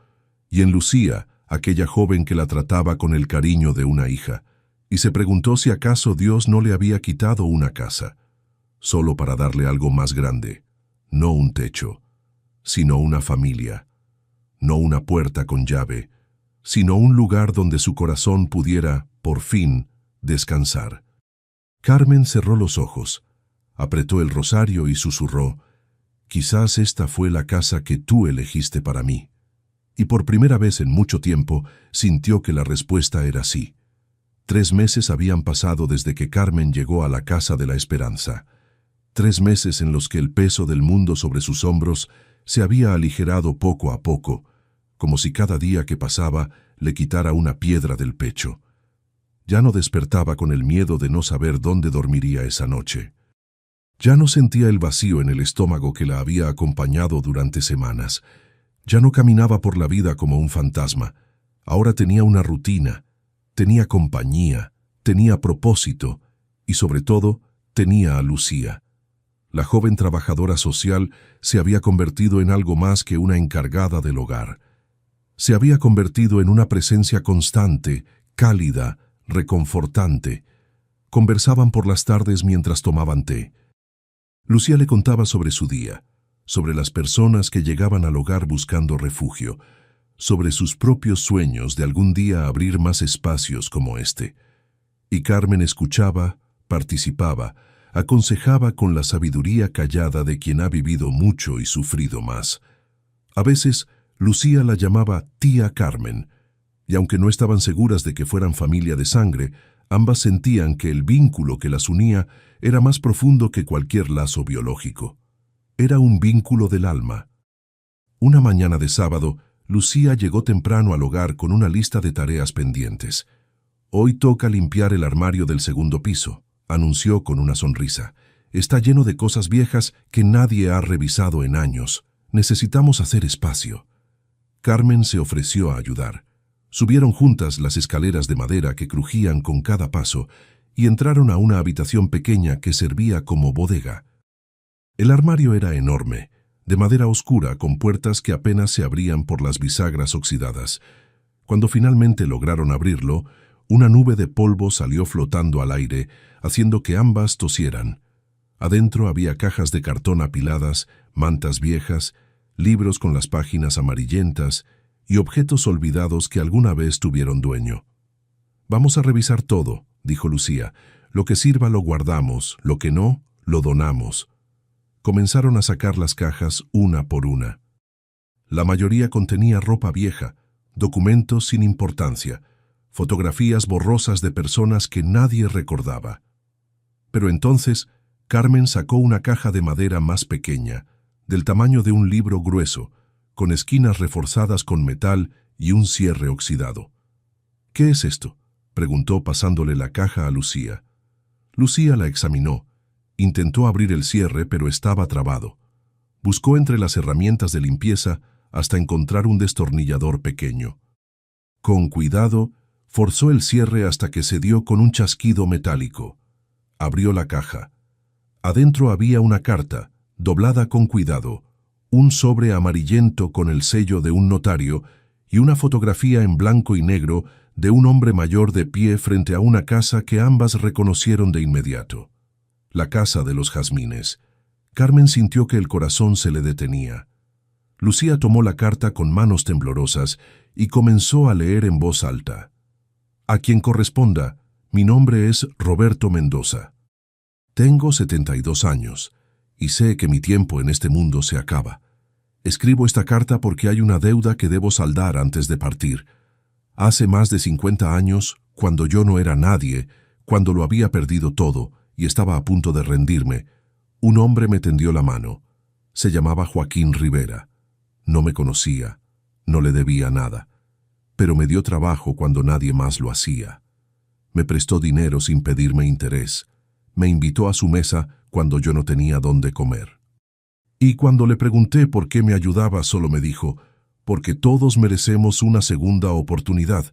y en Lucía, aquella joven que la trataba con el cariño de una hija, y se preguntó si acaso Dios no le había quitado una casa, solo para darle algo más grande, no un techo, sino una familia, no una puerta con llave, sino un lugar donde su corazón pudiera, por fin, descansar. Carmen cerró los ojos, apretó el rosario y susurró: «Quizás esta fue la casa que tú elegiste para mí». Y por primera vez en mucho tiempo sintió que la respuesta era sí. 3 meses habían pasado desde que Carmen llegó a la casa de la esperanza. 3 meses en los que el peso del mundo sobre sus hombros se había aligerado poco a poco, como si cada día que pasaba le quitara una piedra del pecho. Ya no despertaba con el miedo de no saber dónde dormiría esa noche. Ya no sentía el vacío en el estómago que la había acompañado durante semanas. Ya no caminaba por la vida como un fantasma. Ahora tenía una rutina, tenía compañía, tenía propósito y, sobre todo, tenía a Lucía. La joven trabajadora social se había convertido en algo más que una encargada del hogar. Se había convertido en una presencia constante, cálida, reconfortante. Conversaban por las tardes mientras tomaban té. Lucía le contaba sobre su día, sobre las personas que llegaban al hogar buscando refugio, sobre sus propios sueños de algún día abrir más espacios como este. Y Carmen escuchaba, participaba, aconsejaba con la sabiduría callada de quien ha vivido mucho y sufrido más. A veces, Lucía la llamaba tía Carmen, y aunque no estaban seguras de que fueran familia de sangre, ambas sentían que el vínculo que las unía era más profundo que cualquier lazo biológico. Era un vínculo del alma. Una mañana de sábado, Lucía llegó temprano al hogar con una lista de tareas pendientes. «Hoy toca limpiar el armario del segundo piso», anunció con una sonrisa. «Está lleno de cosas viejas que nadie ha revisado en años. Necesitamos hacer espacio». Carmen se ofreció a ayudar. Subieron juntas las escaleras de madera que crujían con cada paso y entraron a una habitación pequeña que servía como bodega. El armario era enorme, de madera oscura con puertas que apenas se abrían por las bisagras oxidadas. Cuando finalmente lograron abrirlo, una nube de polvo salió flotando al aire, haciendo que ambas tosieran. Adentro había cajas de cartón apiladas, mantas viejas, libros con las páginas amarillentas y objetos olvidados que alguna vez tuvieron dueño. «Vamos a revisar todo», dijo Lucía. «Lo que sirva lo guardamos, lo que no, lo donamos». Comenzaron a sacar las cajas una por una. La mayoría contenía ropa vieja, documentos sin importancia, fotografías borrosas de personas que nadie recordaba. Pero entonces, Carmen sacó una caja de madera más pequeña, del tamaño de un libro grueso, con esquinas reforzadas con metal y un cierre oxidado. «¿Qué es esto?», preguntó pasándole la caja a Lucía. Lucía la examinó. Intentó abrir el cierre, pero estaba trabado. Buscó entre las herramientas de limpieza hasta encontrar un destornillador pequeño. Con cuidado, forzó el cierre hasta que se dio con un chasquido metálico. Abrió la caja. Adentro había una carta, doblada con cuidado, un sobre amarillento con el sello de un notario y una fotografía en blanco y negro de un hombre mayor de pie frente a una casa que ambas reconocieron de inmediato. La casa de los jazmines. Carmen sintió que el corazón se le detenía. Lucía tomó la carta con manos temblorosas y comenzó a leer en voz alta. A quien corresponda, mi nombre es Roberto Mendoza. Tengo 72 años y sé que mi tiempo en este mundo se acaba. Escribo esta carta porque hay una deuda que debo saldar antes de partir. Hace más de 50 años, cuando yo no era nadie, cuando lo había perdido todo y estaba a punto de rendirme, un hombre me tendió la mano. Se llamaba Joaquín Rivera. No me conocía, no le debía nada, pero me dio trabajo cuando nadie más lo hacía. Me prestó dinero sin pedirme interés. Me invitó a su mesa cuando yo no tenía dónde comer. Y cuando le pregunté por qué me ayudaba, solo me dijo, porque todos merecemos una segunda oportunidad.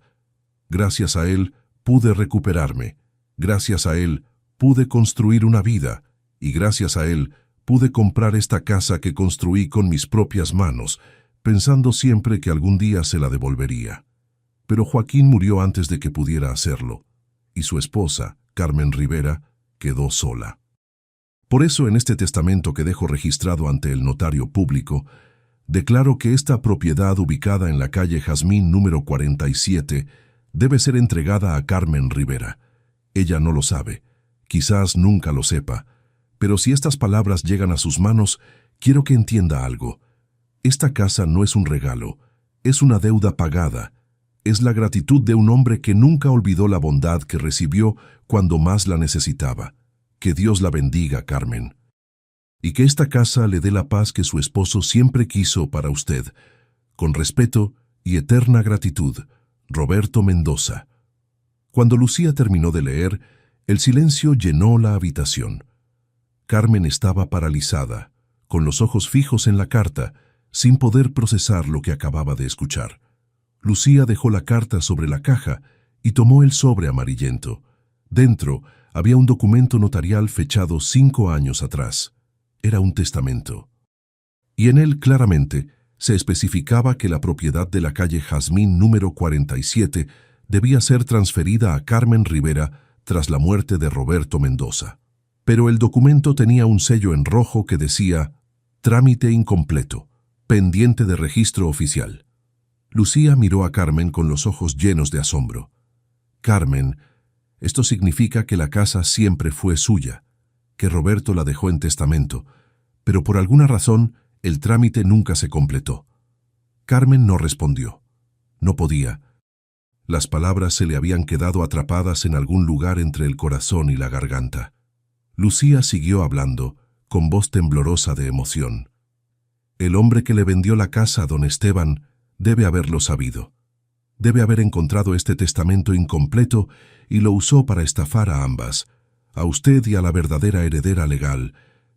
Gracias a él pude recuperarme, gracias a él pude construir una vida, y gracias a él pude comprar esta casa que construí con mis propias manos, pensando siempre que algún día se la devolvería. Pero Joaquín murió antes de que pudiera hacerlo, y su esposa, Carmen Rivera, quedó sola. Por eso en este testamento que dejo registrado ante el notario público, declaro que esta propiedad ubicada en la calle Jazmín número 47 debe ser entregada a Carmen Rivera. Ella no lo sabe, quizás nunca lo sepa, pero si estas palabras llegan a sus manos, quiero que entienda algo. Esta casa no es un regalo, es una deuda pagada. Es la gratitud de un hombre que nunca olvidó la bondad que recibió cuando más la necesitaba. Que Dios la bendiga, Carmen. Y que esta casa le dé la paz que su esposo siempre quiso para usted. Con respeto y eterna gratitud, Roberto Mendoza. Cuando Lucía terminó de leer, el silencio llenó la habitación. Carmen estaba paralizada, con los ojos fijos en la carta, sin poder procesar lo que acababa de escuchar. Lucía dejó la carta sobre la caja y tomó el sobre amarillento. Dentro había un documento notarial fechado 5 años atrás. Era un testamento. Y en él claramente se especificaba que la propiedad de la calle Jazmín número 47 debía ser transferida a Carmen Rivera tras la muerte de Roberto Mendoza. Pero el documento tenía un sello en rojo que decía «Trámite incompleto, pendiente de registro oficial». Lucía miró a Carmen con los ojos llenos de asombro. «Carmen, esto significa que la casa siempre fue suya, que Roberto la dejó en testamento, pero por alguna razón el trámite nunca se completó». Carmen no respondió. No podía. Las palabras se le habían quedado atrapadas en algún lugar entre el corazón y la garganta. Lucía siguió hablando, con voz temblorosa de emoción. «El hombre que le vendió la casa a don Esteban debe haberlo sabido. Debe haber encontrado este testamento incompleto y lo usó para estafar a ambas, a usted y a la verdadera heredera legal.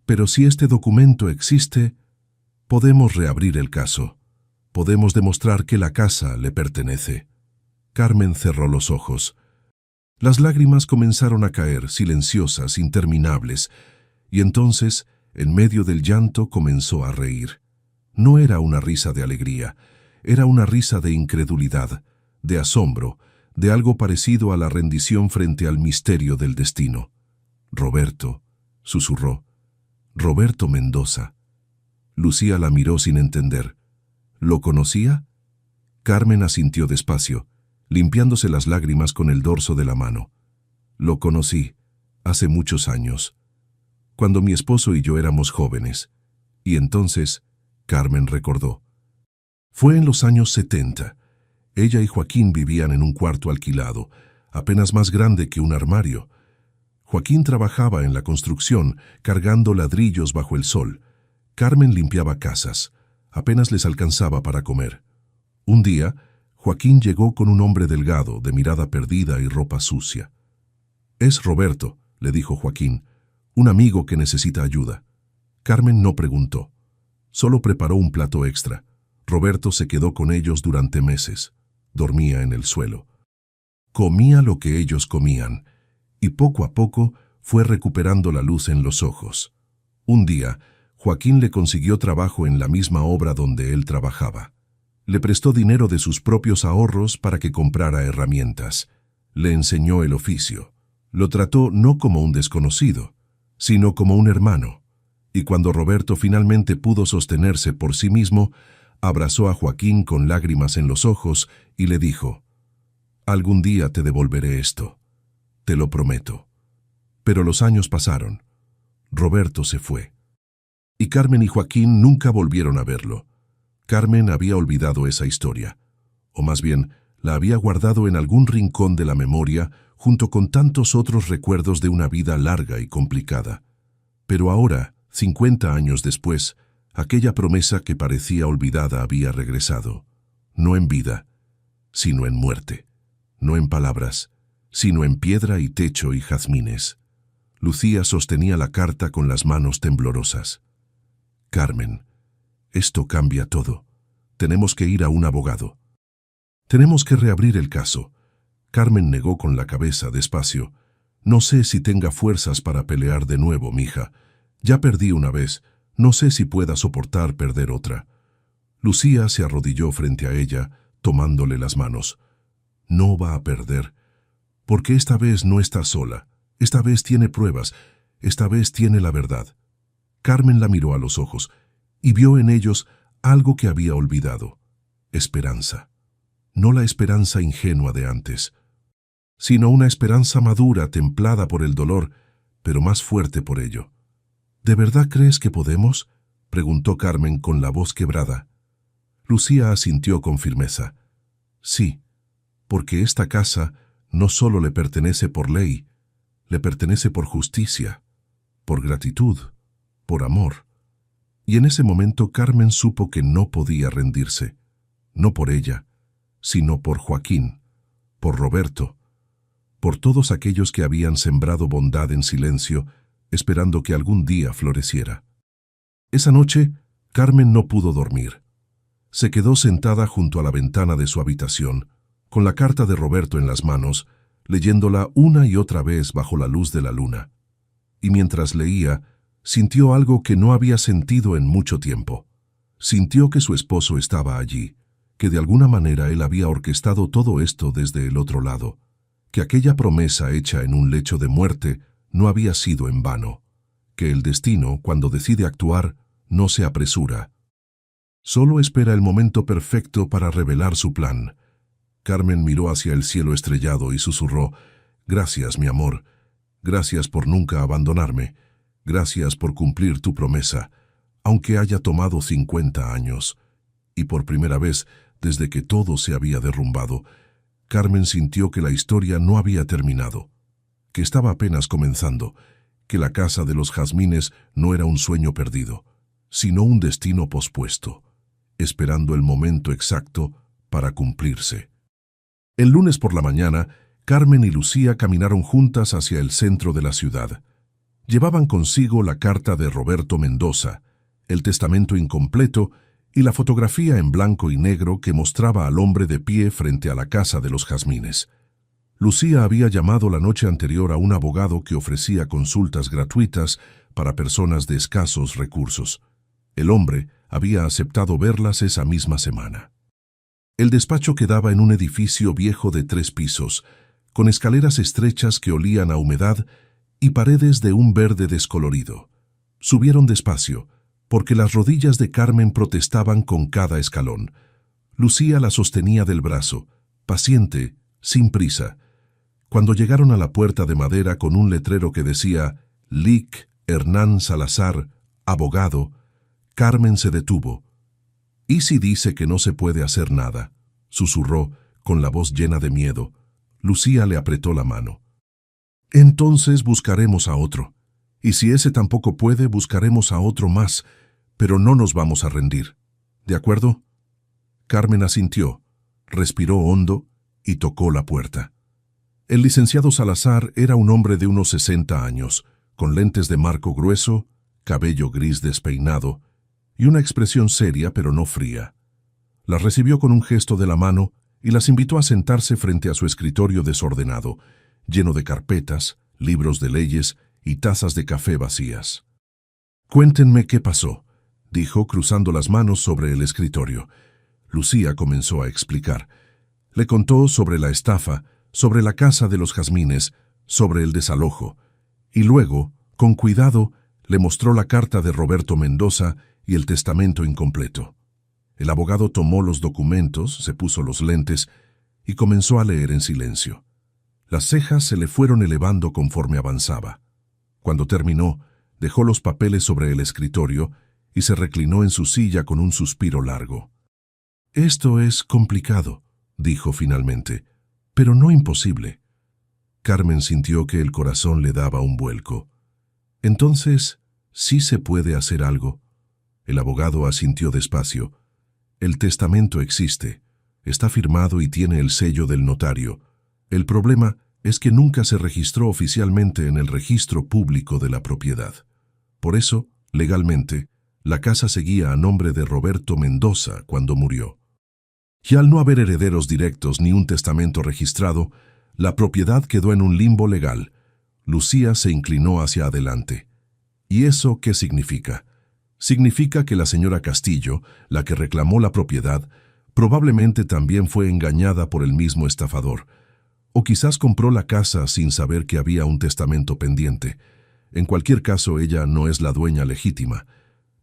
Pero si este documento existe, podemos reabrir el caso. Podemos demostrar que la casa le pertenece». Carmen cerró los ojos. Las lágrimas comenzaron a caer, silenciosas, interminables, y entonces, en medio del llanto, comenzó a reír. No era una risa de alegría, era una risa de incredulidad, de asombro, de algo parecido a la rendición frente al misterio del destino. «Roberto», susurró. «Roberto Mendoza». Lucía la miró sin entender. ¿Lo conocía? Carmen asintió despacio, limpiándose las lágrimas con el dorso de la mano. «Lo conocí, hace muchos años, cuando mi esposo y yo éramos jóvenes. Y entonces», Carmen recordó, «fue en los años 70. Ella y Joaquín vivían en un cuarto alquilado, apenas más grande que un armario. Joaquín trabajaba en la construcción, cargando ladrillos bajo el sol. Carmen limpiaba casas. Apenas les alcanzaba para comer. Un día, Joaquín llegó con un hombre delgado, de mirada perdida y ropa sucia. «Es Roberto», le dijo Joaquín, «un amigo que necesita ayuda». Carmen no preguntó. Solo preparó un plato extra. Roberto se quedó con ellos durante meses. Dormía en el suelo. Comía lo que ellos comían, y poco a poco fue recuperando la luz en los ojos. Un día, Joaquín le consiguió trabajo en la misma obra donde él trabajaba. Le prestó dinero de sus propios ahorros para que comprara herramientas. Le enseñó el oficio. Lo trató no como un desconocido, sino como un hermano. Y cuando Roberto finalmente pudo sostenerse por sí mismo, Abrazó a Joaquín con lágrimas en los ojos y le dijo: «Algún día te devolveré esto, te lo prometo». Pero los años pasaron. Roberto se fue. Y Carmen y Joaquín nunca volvieron a verlo. Carmen había olvidado esa historia, o más bien, la había guardado en algún rincón de la memoria junto con tantos otros recuerdos de una vida larga y complicada. Pero ahora, 50 años después, aquella promesa que parecía olvidada había regresado. No en vida, sino en muerte. No en palabras, sino en piedra y techo y jazmines. Lucía sostenía la carta con las manos temblorosas. «Carmen, esto cambia todo. Tenemos que ir a un abogado. Tenemos que reabrir el caso». Carmen negó con la cabeza despacio. «No sé si tenga fuerzas para pelear de nuevo, mija. Ya perdí una vez. No sé si pueda soportar perder otra». Lucía se arrodilló frente a ella, tomándole las manos. «No va a perder, porque esta vez no está sola. Esta vez tiene pruebas. Esta vez tiene la verdad». Carmen la miró a los ojos y vio en ellos algo que había olvidado: esperanza. No la esperanza ingenua de antes, sino una esperanza madura, templada por el dolor, pero más fuerte por ello. «¿De verdad crees que podemos?», preguntó Carmen con la voz quebrada. Lucía asintió con firmeza. «Sí, porque esta casa no solo le pertenece por ley, le pertenece por justicia, por gratitud, por amor». Y en ese momento Carmen supo que no podía rendirse, no por ella, sino por Joaquín, por Roberto, por todos aquellos que habían sembrado bondad en silencio, esperando que algún día floreciera. Esa noche, Carmen no pudo dormir. Se quedó sentada junto a la ventana de su habitación, con la carta de Roberto en las manos, leyéndola una y otra vez bajo la luz de la luna. Y mientras leía, sintió algo que no había sentido en mucho tiempo. Sintió que su esposo estaba allí, que de alguna manera él había orquestado todo esto desde el otro lado, que aquella promesa hecha en un lecho de muerte no había sido en vano, que el destino, cuando decide actuar, no se apresura. Solo espera el momento perfecto para revelar su plan. Carmen miró hacia el cielo estrellado y susurró: «Gracias, mi amor. Gracias por nunca abandonarme. Gracias por cumplir tu promesa, aunque haya tomado 50 años». Y por primera vez, desde que todo se había derrumbado, Carmen sintió que la historia no había terminado, que estaba apenas comenzando, que la casa de los jazmines no era un sueño perdido, sino un destino pospuesto, esperando el momento exacto para cumplirse. El lunes por la mañana, Carmen y Lucía caminaron juntas hacia el centro de la ciudad. Llevaban consigo la carta de Roberto Mendoza, el testamento incompleto y la fotografía en blanco y negro que mostraba al hombre de pie frente a la casa de los jazmines. Lucía había llamado la noche anterior a un abogado que ofrecía consultas gratuitas para personas de escasos recursos. El hombre había aceptado verlas esa misma semana. El despacho quedaba en un edificio viejo de 3 pisos, con escaleras estrechas que olían a humedad y paredes de un verde descolorido. Subieron despacio, porque las rodillas de Carmen protestaban con cada escalón. Lucía la sostenía del brazo, paciente, sin prisa. Cuando llegaron a la puerta de madera con un letrero que decía «Lic Hernán Salazar, abogado», Carmen se detuvo. «¿Y si dice que no se puede hacer nada?», susurró, con la voz llena de miedo. Lucía le apretó la mano. «Entonces buscaremos a otro. Y si ese tampoco puede, buscaremos a otro más, pero no nos vamos a rendir. ¿De acuerdo?». Carmen asintió, respiró hondo y tocó la puerta. El licenciado Salazar era un hombre de unos 60 años, con lentes de marco grueso, cabello gris despeinado y una expresión seria pero no fría. Las recibió con un gesto de la mano y las invitó a sentarse frente a su escritorio desordenado, lleno de carpetas, libros de leyes y tazas de café vacías. «Cuéntenme qué pasó», dijo cruzando las manos sobre el escritorio. Lucía comenzó a explicar. Le contó sobre la estafa, sobre la casa de los jazmines, sobre el desalojo, y luego, con cuidado, le mostró la carta de Roberto Mendoza y el testamento incompleto. El abogado tomó los documentos, se puso los lentes y comenzó a leer en silencio. Las cejas se le fueron elevando conforme avanzaba. Cuando terminó, dejó los papeles sobre el escritorio y se reclinó en su silla con un suspiro largo. «Esto es complicado», dijo finalmente, «pero no imposible». Carmen sintió que el corazón le daba un vuelco. «Entonces, ¿sí se puede hacer algo?». El abogado asintió despacio. «El testamento existe, está firmado y tiene el sello del notario. El problema es que nunca se registró oficialmente en el registro público de la propiedad. Por eso, legalmente, la casa seguía a nombre de Roberto Mendoza cuando murió. Y al no haber herederos directos ni un testamento registrado, la propiedad quedó en un limbo legal». Lucía se inclinó hacia adelante. «¿Y eso qué significa?». «Significa que la señora Castillo, la que reclamó la propiedad, probablemente también fue engañada por el mismo estafador. O quizás compró la casa sin saber que había un testamento pendiente. En cualquier caso, ella no es la dueña legítima,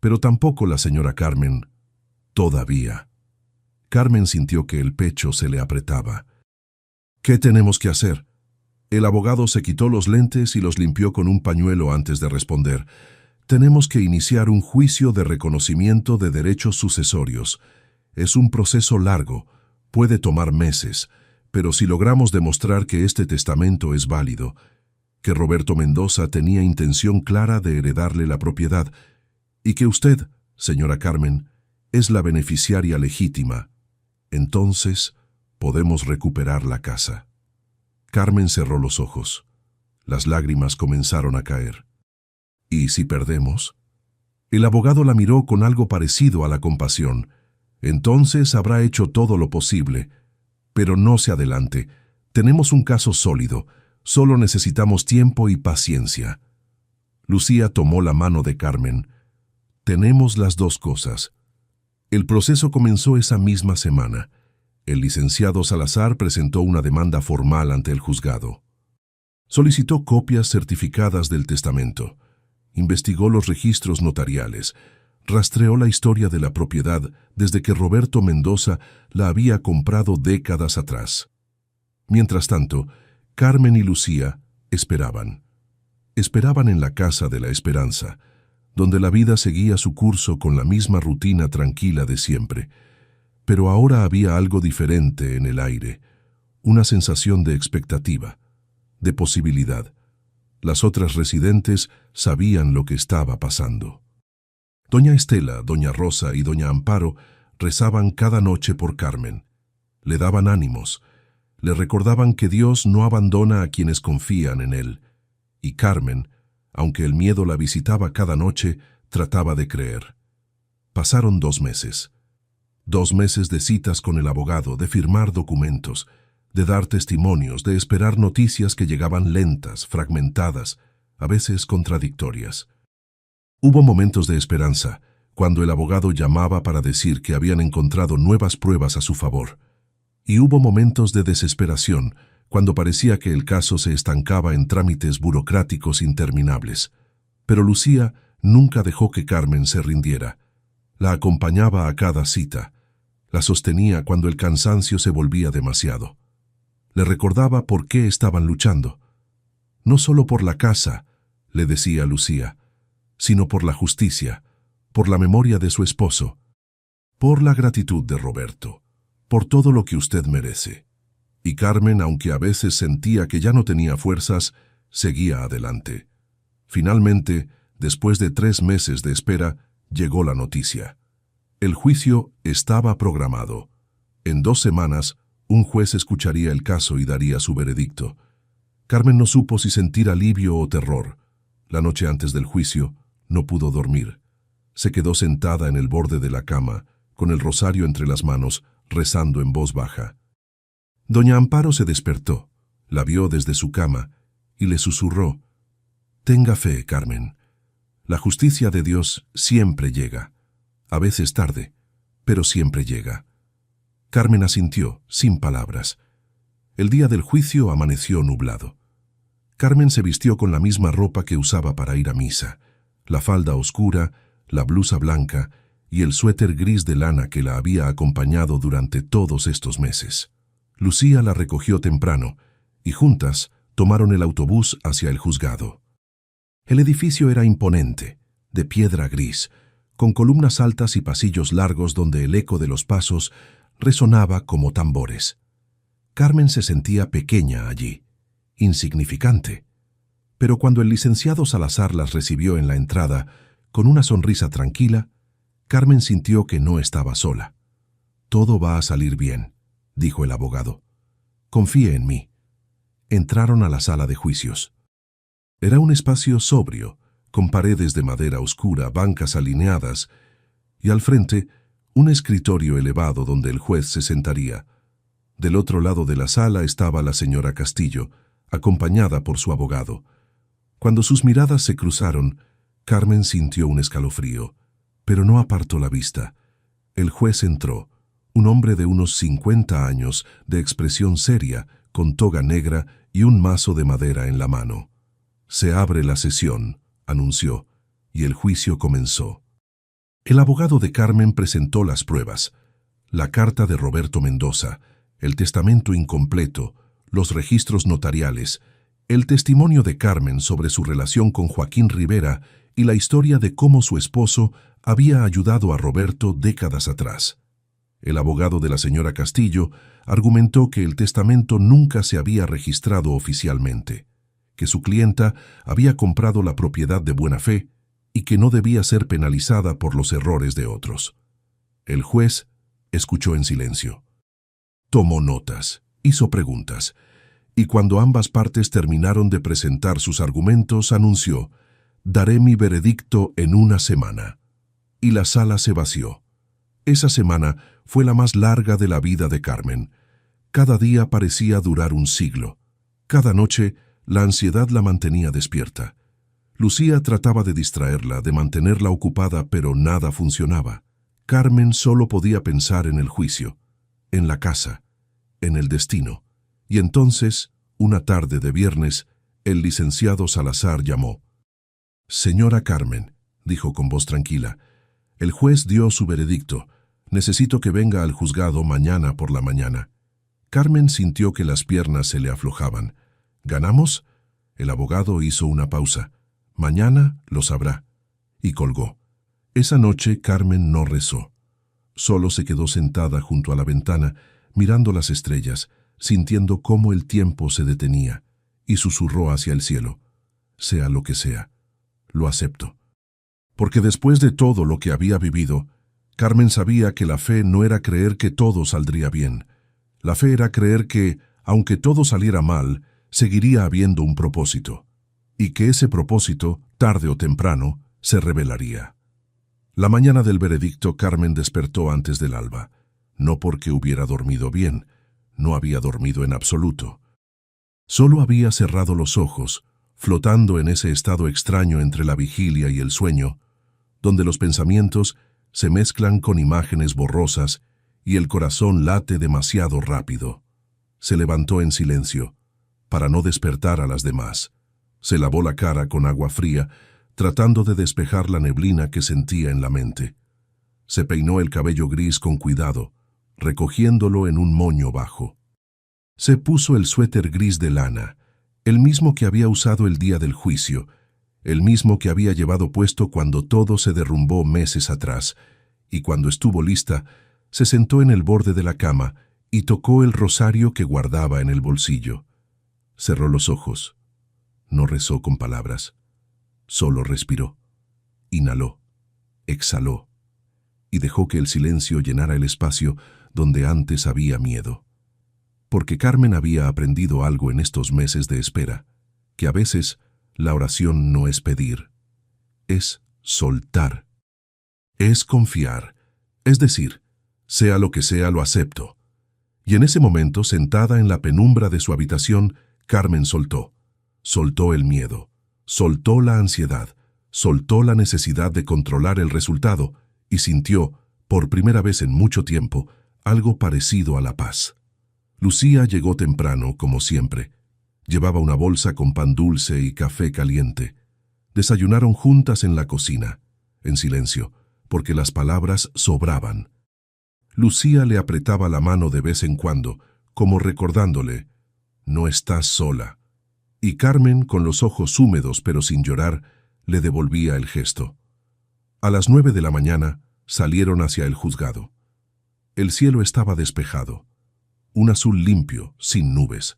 pero tampoco la señora Carmen. Todavía». Carmen sintió que el pecho se le apretaba. «¿Qué tenemos que hacer?». El abogado se quitó los lentes y los limpió con un pañuelo antes de responder. «Tenemos que iniciar un juicio de reconocimiento de derechos sucesorios. Es un proceso largo, puede tomar meses, pero si logramos demostrar que este testamento es válido, que Roberto Mendoza tenía intención clara de heredarle la propiedad, y que usted, señora Carmen, es la beneficiaria legítima, entonces podemos recuperar la casa». Carmen cerró los ojos. Las lágrimas comenzaron a caer. «¿Y si perdemos?». El abogado la miró con algo parecido a la compasión. «Entonces habrá hecho todo lo posible. Pero no se adelante. Tenemos un caso sólido. Solo necesitamos tiempo y paciencia». Lucía tomó la mano de Carmen. «Tenemos las dos cosas». El proceso comenzó esa misma semana. El licenciado Salazar presentó una demanda formal ante el juzgado. Solicitó copias certificadas del testamento. Investigó los registros notariales. Rastreó la historia de la propiedad desde que Roberto Mendoza la había comprado décadas atrás. Mientras tanto, Carmen y Lucía esperaban. Esperaban en la Casa de la Esperanza, donde la vida seguía su curso con la misma rutina tranquila de siempre. Pero ahora había algo diferente en el aire, una sensación de expectativa, de posibilidad. Las otras residentes sabían lo que estaba pasando. Doña Estela, doña Rosa y doña Amparo rezaban cada noche por Carmen. Le daban ánimos, le recordaban que Dios no abandona a quienes confían en Él. Y Carmen, aunque el miedo la visitaba cada noche, trataba de creer. Pasaron 2 meses. 2 meses de citas con el abogado, de firmar documentos, de dar testimonios, de esperar noticias que llegaban lentas, fragmentadas, a veces contradictorias. Hubo momentos de esperanza, cuando el abogado llamaba para decir que habían encontrado nuevas pruebas a su favor. Y hubo momentos de desesperación, cuando parecía que el caso se estancaba en trámites burocráticos interminables. Pero Lucía nunca dejó que Carmen se rindiera. La acompañaba a cada cita. La sostenía cuando el cansancio se volvía demasiado. Le recordaba por qué estaban luchando. No solo por la casa, le decía Lucía, sino por la justicia, por la memoria de su esposo, por la gratitud de Roberto, por todo lo que usted merece. Y Carmen, aunque a veces sentía que ya no tenía fuerzas, seguía adelante. Finalmente, después de 3 meses de espera, llegó la noticia. El juicio estaba programado. En 2 semanas, un juez escucharía el caso y daría su veredicto. Carmen no supo si sentir alivio o terror. La noche antes del juicio, no pudo dormir. Se quedó sentada en el borde de la cama, con el rosario entre las manos, rezando en voz baja. Doña Amparo se despertó, la vio desde su cama y le susurró: «Tenga fe, Carmen. La justicia de Dios siempre llega. A veces tarde, pero siempre llega». Carmen asintió, sin palabras. El día del juicio amaneció nublado. Carmen se vistió con la misma ropa que usaba para ir a misa, la falda oscura, la blusa blanca y el suéter gris de lana que la había acompañado durante todos estos meses. Lucía la recogió temprano, y juntas tomaron el autobús hacia el juzgado. El edificio era imponente, de piedra gris, con columnas altas y pasillos largos donde el eco de los pasos resonaba como tambores. Carmen se sentía pequeña allí, insignificante. Pero cuando el licenciado Salazar las recibió en la entrada, con una sonrisa tranquila, Carmen sintió que no estaba sola. «Todo va a salir bien», dijo el abogado. «Confíe en mí». Entraron a la sala de juicios. Era un espacio sobrio, con paredes de madera oscura, bancas alineadas, y al frente, un escritorio elevado donde el juez se sentaría. Del otro lado de la sala estaba la señora Castillo, acompañada por su abogado. Cuando sus miradas se cruzaron, Carmen sintió un escalofrío, pero no apartó la vista. El juez entró, un hombre de unos 50 años, de expresión seria, con toga negra y un mazo de madera en la mano. «Se abre la sesión», anunció, y el juicio comenzó. El abogado de Carmen presentó las pruebas: la carta de Roberto Mendoza, el testamento incompleto, los registros notariales, el testimonio de Carmen sobre su relación con Joaquín Rivera y la historia de cómo su esposo había ayudado a Roberto décadas atrás. El abogado de la señora Castillo argumentó que el testamento nunca se había registrado oficialmente, que su clienta había comprado la propiedad de buena fe y que no debía ser penalizada por los errores de otros. El juez escuchó en silencio. Tomó notas, hizo preguntas, y cuando ambas partes terminaron de presentar sus argumentos, anunció: «Daré mi veredicto en una semana». Y la sala se vació. Esa semana fue la más larga de la vida de Carmen. Cada día parecía durar un siglo. Cada noche, la ansiedad la mantenía despierta. Lucía trataba de distraerla, de mantenerla ocupada, pero nada funcionaba. Carmen solo podía pensar en el juicio, en la casa, en el destino. Y entonces, una tarde de viernes, el licenciado Salazar llamó. «Señora Carmen», dijo con voz tranquila, «el juez dio su veredicto. Necesito que venga al juzgado mañana por la mañana». Carmen sintió que las piernas se le aflojaban. «¿Ganamos?». El abogado hizo una pausa. «Mañana lo sabrá». Y colgó. Esa noche Carmen no rezó. Solo se quedó sentada junto a la ventana, mirando las estrellas, sintiendo cómo el tiempo se detenía, y susurró hacia el cielo: «Sea lo que sea, lo acepto». Porque después de todo lo que había vivido, Carmen sabía que la fe no era creer que todo saldría bien. La fe era creer que, aunque todo saliera mal, seguiría habiendo un propósito, y que ese propósito, tarde o temprano, se revelaría. La mañana del veredicto, Carmen despertó antes del alba, no porque hubiera dormido bien, no había dormido en absoluto. Solo había cerrado los ojos, flotando en ese estado extraño entre la vigilia y el sueño, donde los pensamientos se mezclan con imágenes borrosas y el corazón late demasiado rápido. Se levantó en silencio, para no despertar a las demás. Se lavó la cara con agua fría, tratando de despejar la neblina que sentía en la mente. Se peinó el cabello gris con cuidado, recogiéndolo en un moño bajo. Se puso el suéter gris de lana, el mismo que había usado el día del juicio, el mismo que había llevado puesto cuando todo se derrumbó meses atrás, y cuando estuvo lista, se sentó en el borde de la cama y tocó el rosario que guardaba en el bolsillo. Cerró los ojos. No rezó con palabras. Solo respiró. Inhaló, exhaló, y dejó que el silencio llenara el espacio donde antes había miedo. Porque Carmen había aprendido algo en estos meses de espera, que a veces la oración no es pedir, es soltar, es confiar, es decir, sea lo que sea, lo acepto. Y en ese momento, sentada en la penumbra de su habitación, Carmen soltó. Soltó el miedo, soltó la ansiedad, soltó la necesidad de controlar el resultado y sintió, por primera vez en mucho tiempo, algo parecido a la paz. Lucía llegó temprano, como siempre. Llevaba una bolsa con pan dulce y café caliente. Desayunaron juntas en la cocina, en silencio, porque las palabras sobraban. Lucía le apretaba la mano de vez en cuando, como recordándole, «No estás sola». Y Carmen, con los ojos húmedos pero sin llorar, le devolvía el gesto. A las 9 de la mañana salieron hacia el juzgado. El cielo estaba despejado, un azul limpio, sin nubes.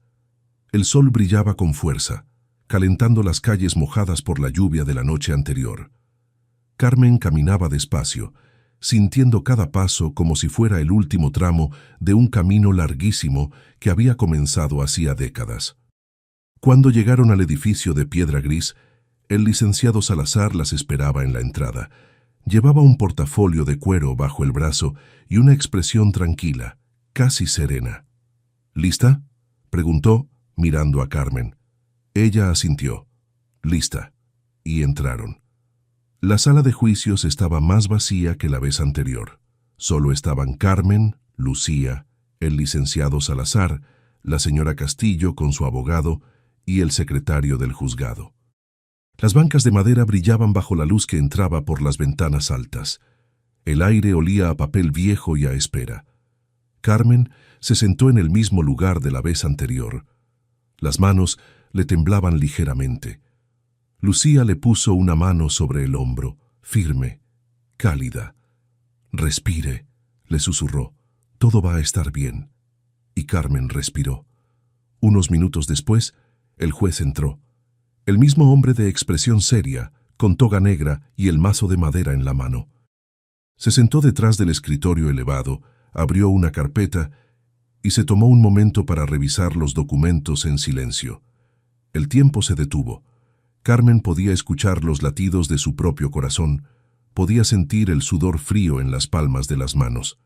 El sol brillaba con fuerza, calentando las calles mojadas por la lluvia de la noche anterior. Carmen caminaba despacio, sintiendo cada paso como si fuera el último tramo de un camino larguísimo que había comenzado hacía décadas. Cuando llegaron al edificio de piedra gris, el licenciado Salazar las esperaba en la entrada. Llevaba un portafolio de cuero bajo el brazo y una expresión tranquila, casi serena. «¿Lista?», preguntó, mirando a Carmen. Ella asintió. «Lista», y entraron. La sala de juicios estaba más vacía que la vez anterior. Solo estaban Carmen, Lucía, el licenciado Salazar, la señora Castillo con su abogado y el secretario del juzgado. Las bancas de madera brillaban bajo la luz que entraba por las ventanas altas. El aire olía a papel viejo y a espera. Carmen se sentó en el mismo lugar de la vez anterior. Las manos le temblaban ligeramente. Lucía le puso una mano sobre el hombro, firme, cálida. «Respire», le susurró. «Todo va a estar bien». Y Carmen respiró. Unos minutos después, el juez entró. El mismo hombre de expresión seria, con toga negra y el mazo de madera en la mano. Se sentó detrás del escritorio elevado, abrió una carpeta y se tomó un momento para revisar los documentos en silencio. El tiempo se detuvo. Carmen podía escuchar los latidos de su propio corazón, podía sentir el sudor frío en las palmas de las manos,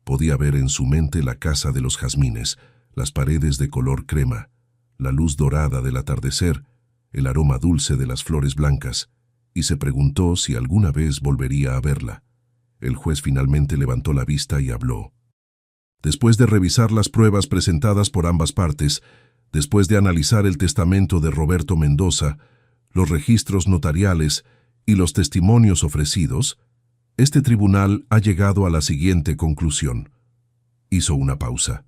podía ver en su mente la casa de los jazmines, las paredes de color crema, la luz dorada del atardecer, el aroma dulce de las flores blancas, y se preguntó si alguna vez volvería a verla. El juez finalmente levantó la vista y habló. Después de revisar las pruebas presentadas por ambas partes, después de analizar el testamento de Roberto Mendoza, los registros notariales y los testimonios ofrecidos, este tribunal ha llegado a la siguiente conclusión. Hizo una pausa.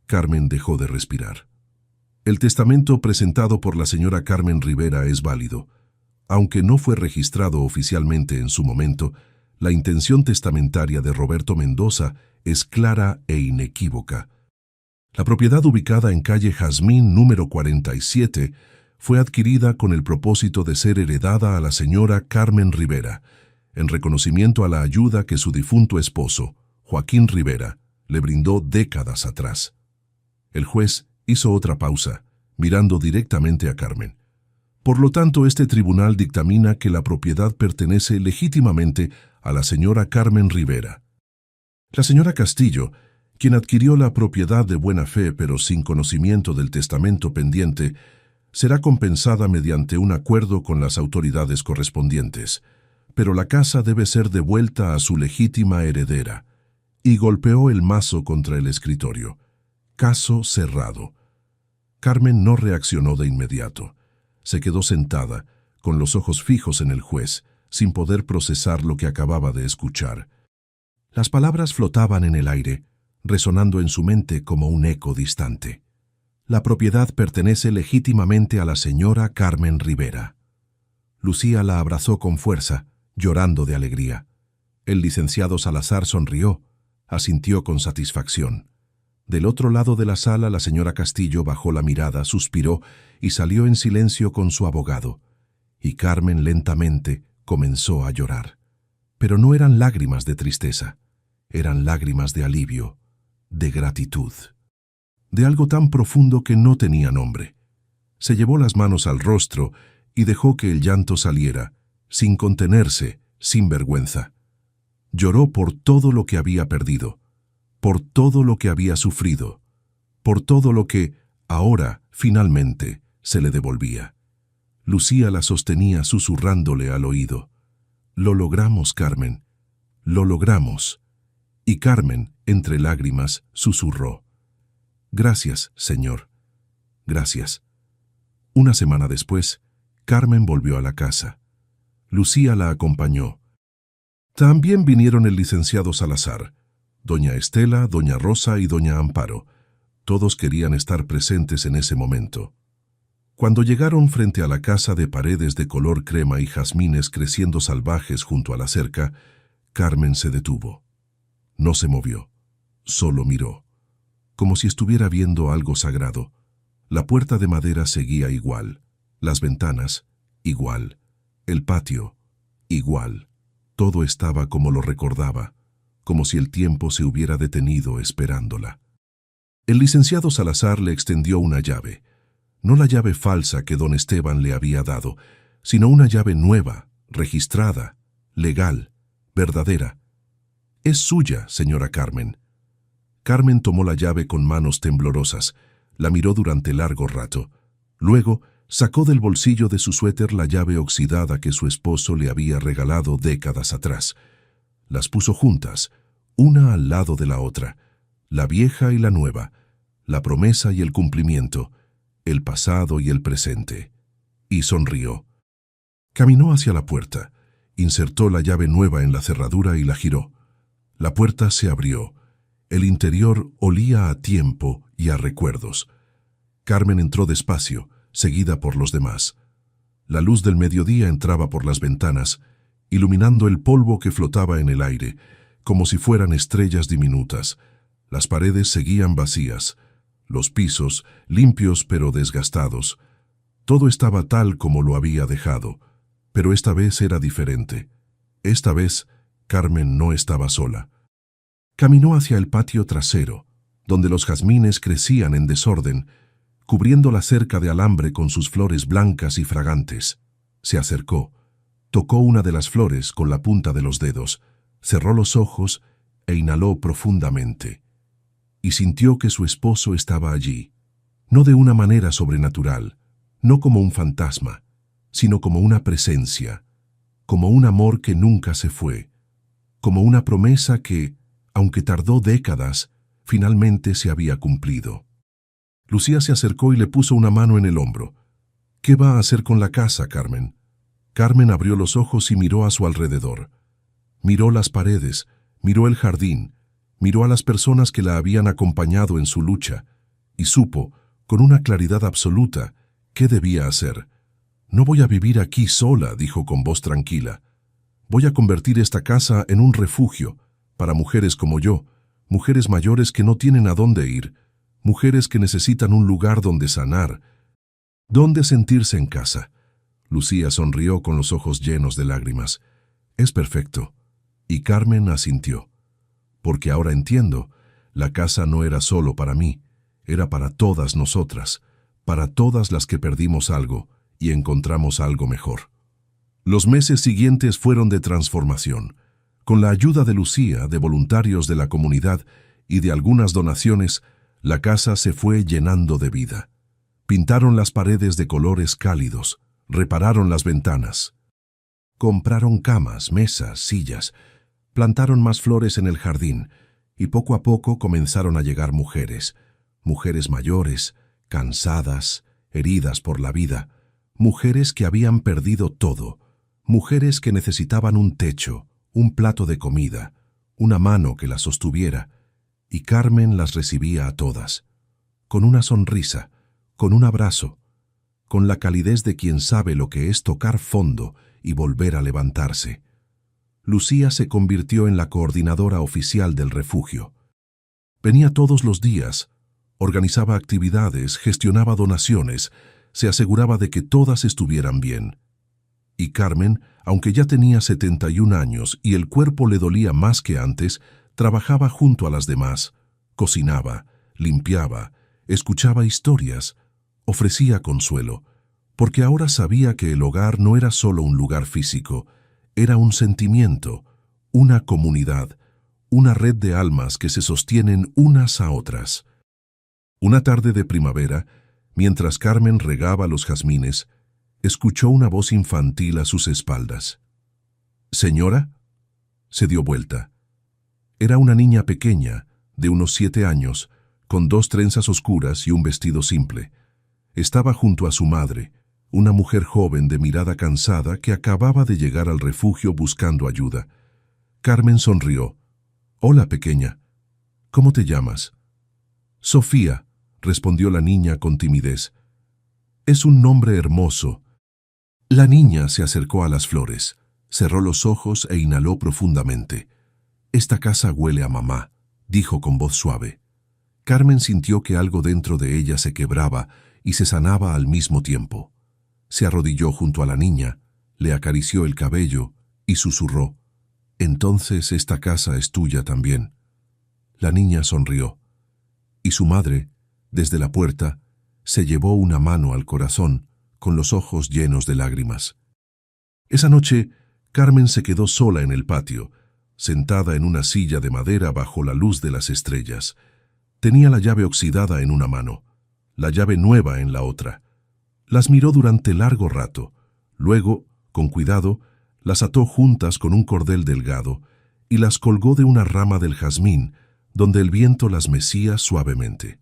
Carmen dejó de respirar. El testamento presentado por la señora Carmen Rivera es válido. Aunque no fue registrado oficialmente en su momento, la intención testamentaria de Roberto Mendoza es clara e inequívoca. La propiedad ubicada en calle Jazmín número 47 fue adquirida con el propósito de ser heredada a la señora Carmen Rivera, en reconocimiento a la ayuda que su difunto esposo, Joaquín Rivera, le brindó décadas atrás. El juez hizo otra pausa, mirando directamente a Carmen. Por lo tanto, este tribunal dictamina que la propiedad pertenece legítimamente a la señora Carmen Rivera. La señora Castillo, quien adquirió la propiedad de buena fe pero sin conocimiento del testamento pendiente, será compensada mediante un acuerdo con las autoridades correspondientes, pero la casa debe ser devuelta a su legítima heredera. Y golpeó el mazo contra el escritorio. Caso cerrado. Carmen no reaccionó de inmediato. Se quedó sentada, con los ojos fijos en el juez, sin poder procesar lo que acababa de escuchar. Las palabras flotaban en el aire, resonando en su mente como un eco distante. La propiedad pertenece legítimamente a la señora Carmen Rivera. Lucía la abrazó con fuerza, llorando de alegría. El licenciado Salazar sonrió, asintió con satisfacción. Del otro lado de la sala, la señora Castillo bajó la mirada, suspiró y salió en silencio con su abogado. Y Carmen lentamente comenzó a llorar. Pero no eran lágrimas de tristeza, eran lágrimas de alivio, de gratitud. De algo tan profundo que no tenía nombre. Se llevó las manos al rostro y dejó que el llanto saliera, sin contenerse, sin vergüenza. Lloró por todo lo que había perdido, por todo lo que había sufrido, por todo lo que, ahora, finalmente, se le devolvía. Lucía la sostenía susurrándole al oído. «Lo logramos, Carmen, lo logramos». Y Carmen, entre lágrimas, susurró. «Gracias, señor. Gracias». Una semana después, Carmen volvió a la casa. Lucía la acompañó. También vinieron el licenciado Salazar, doña Estela, doña Rosa y doña Amparo. Todos querían estar presentes en ese momento. Cuando llegaron frente a la casa de paredes de color crema y jazmines creciendo salvajes junto a la cerca, Carmen se detuvo. No se movió, solo miró, como si estuviera viendo algo sagrado. La puerta de madera seguía igual, las ventanas, igual, el patio, igual. Todo estaba como lo recordaba, como si el tiempo se hubiera detenido esperándola. El licenciado Salazar le extendió una llave, no la llave falsa que don Esteban le había dado, sino una llave nueva, registrada, legal, verdadera. «Es suya, señora Carmen». Carmen tomó la llave con manos temblorosas, la miró durante largo rato. Luego sacó del bolsillo de su suéter la llave oxidada que su esposo le había regalado décadas atrás. Las puso juntas, una al lado de la otra, la vieja y la nueva, la promesa y el cumplimiento, el pasado y el presente. Y sonrió. Caminó hacia la puerta, insertó la llave nueva en la cerradura y la giró. La puerta se abrió. El interior olía a tiempo y a recuerdos. Carmen entró despacio, seguida por los demás. La luz del mediodía entraba por las ventanas, iluminando el polvo que flotaba en el aire, como si fueran estrellas diminutas. Las paredes seguían vacías, los pisos limpios pero desgastados. Todo estaba tal como lo había dejado, pero esta vez era diferente. Esta vez Carmen no estaba sola. Caminó hacia el patio trasero, donde los jazmines crecían en desorden, cubriendo la cerca de alambre con sus flores blancas y fragantes. Se acercó, tocó una de las flores con la punta de los dedos, cerró los ojos e inhaló profundamente. Y sintió que su esposo estaba allí, no de una manera sobrenatural, no como un fantasma, sino como una presencia, como un amor que nunca se fue, como una promesa que, aunque tardó décadas, finalmente se había cumplido. Lucía se acercó y le puso una mano en el hombro. «¿Qué va a hacer con la casa, Carmen?» Carmen abrió los ojos y miró a su alrededor. Miró las paredes, miró el jardín, miró a las personas que la habían acompañado en su lucha, y supo, con una claridad absoluta, qué debía hacer. «No voy a vivir aquí sola», dijo con voz tranquila. «Voy a convertir esta casa en un refugio para mujeres como yo, mujeres mayores que no tienen a dónde ir, mujeres que necesitan un lugar donde sanar, donde sentirse en casa». Lucía sonrió con los ojos llenos de lágrimas. «Es perfecto». Y Carmen asintió. «Porque ahora entiendo, la casa no era solo para mí, era para todas nosotras, para todas las que perdimos algo y encontramos algo mejor». Los meses siguientes fueron de transformación. Con la ayuda de Lucía, de voluntarios de la comunidad y de algunas donaciones, la casa se fue llenando de vida. Pintaron las paredes de colores cálidos, repararon las ventanas. Compraron camas, mesas, sillas, plantaron más flores en el jardín y poco a poco comenzaron a llegar mujeres, mujeres mayores, cansadas, heridas por la vida, mujeres que habían perdido todo, mujeres que necesitaban un techo, un plato de comida, una mano que las sostuviera, y Carmen las recibía a todas, con una sonrisa, con un abrazo, con la calidez de quien sabe lo que es tocar fondo y volver a levantarse. Lucía se convirtió en la coordinadora oficial del refugio. Venía todos los días, organizaba actividades, gestionaba donaciones, se aseguraba de que todas estuvieran bien. Y Carmen, aunque ya tenía 71 años y el cuerpo le dolía más que antes, trabajaba junto a las demás, cocinaba, limpiaba, escuchaba historias, ofrecía consuelo, porque ahora sabía que el hogar no era solo un lugar físico, era un sentimiento, una comunidad, una red de almas que se sostienen unas a otras. Una tarde de primavera, mientras Carmen regaba los jazmines, escuchó una voz infantil a sus espaldas. «¿Señora?» Se dio vuelta. Era una niña pequeña, de unos 7 años, con 2 trenzas oscuras y un vestido simple. Estaba junto a su madre, una mujer joven de mirada cansada que acababa de llegar al refugio buscando ayuda. Carmen sonrió. «Hola, pequeña. ¿Cómo te llamas?» «Sofía», respondió la niña con timidez. «Es un nombre hermoso». La niña se acercó a las flores, cerró los ojos e inhaló profundamente. «Esta casa huele a mamá», dijo con voz suave. Carmen sintió que algo dentro de ella se quebraba y se sanaba al mismo tiempo. Se arrodilló junto a la niña, le acarició el cabello y susurró: «Entonces esta casa es tuya también». La niña sonrió, y su madre, desde la puerta, se llevó una mano al corazón, con los ojos llenos de lágrimas. Esa noche, Carmen se quedó sola en el patio, sentada en una silla de madera bajo la luz de las estrellas. Tenía la llave oxidada en una mano, la llave nueva en la otra. Las miró durante largo rato. Luego, con cuidado, las ató juntas con un cordel delgado y las colgó de una rama del jazmín, donde el viento las mecía suavemente.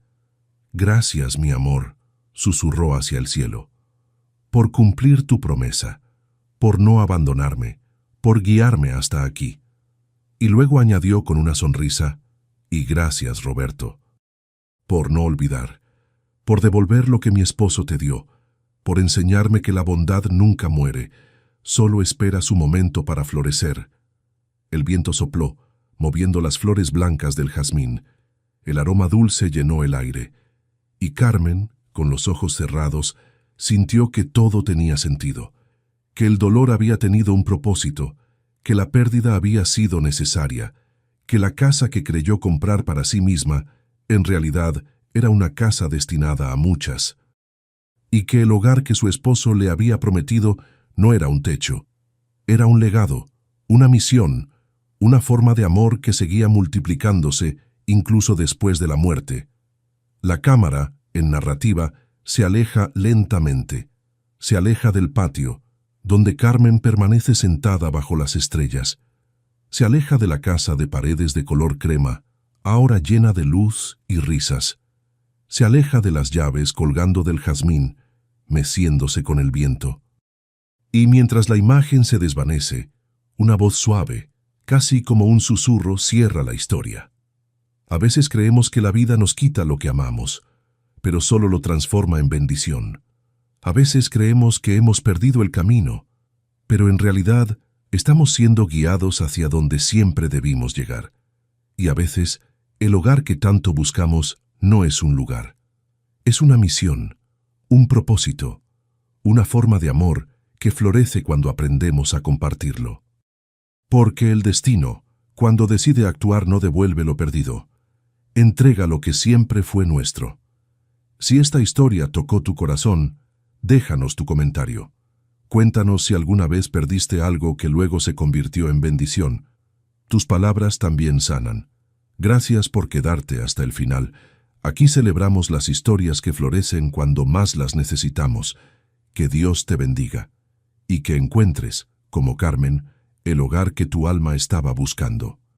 «Gracias, mi amor», susurró hacia el cielo, «por cumplir tu promesa, por no abandonarme, por guiarme hasta aquí». Y luego añadió con una sonrisa: «Y gracias, Roberto, por no olvidar, por devolver lo que mi esposo te dio, por enseñarme que la bondad nunca muere, solo espera su momento para florecer». El viento sopló, moviendo las flores blancas del jazmín. El aroma dulce llenó el aire, y Carmen, con los ojos cerrados, sintió que todo tenía sentido, que el dolor había tenido un propósito, que la pérdida había sido necesaria, que la casa que creyó comprar para sí misma, en realidad, era una casa destinada a muchas, y que el hogar que su esposo le había prometido no era un techo, era un legado, una misión, una forma de amor que seguía multiplicándose incluso después de la muerte. La cámara, en narrativa, se aleja lentamente, se aleja del patio, donde Carmen permanece sentada bajo las estrellas. Se aleja de la casa de paredes de color crema, ahora llena de luz y risas. Se aleja de las llaves colgando del jazmín, meciéndose con el viento. Y mientras la imagen se desvanece, una voz suave, casi como un susurro, cierra la historia. A veces creemos que la vida nos quita lo que amamos, pero solo lo transforma en bendición. A veces creemos que hemos perdido el camino, pero en realidad estamos siendo guiados hacia donde siempre debimos llegar. Y a veces, el hogar que tanto buscamos no es un lugar. Es una misión, un propósito, una forma de amor que florece cuando aprendemos a compartirlo. Porque el destino, cuando decide actuar, no devuelve lo perdido. Entrega lo que siempre fue nuestro. Si esta historia tocó tu corazón, déjanos tu comentario. Cuéntanos si alguna vez perdiste algo que luego se convirtió en bendición. Tus palabras también sanan. Gracias por quedarte hasta el final. Aquí celebramos las historias que florecen cuando más las necesitamos. Que Dios te bendiga y que encuentres, como Carmen, el hogar que tu alma estaba buscando.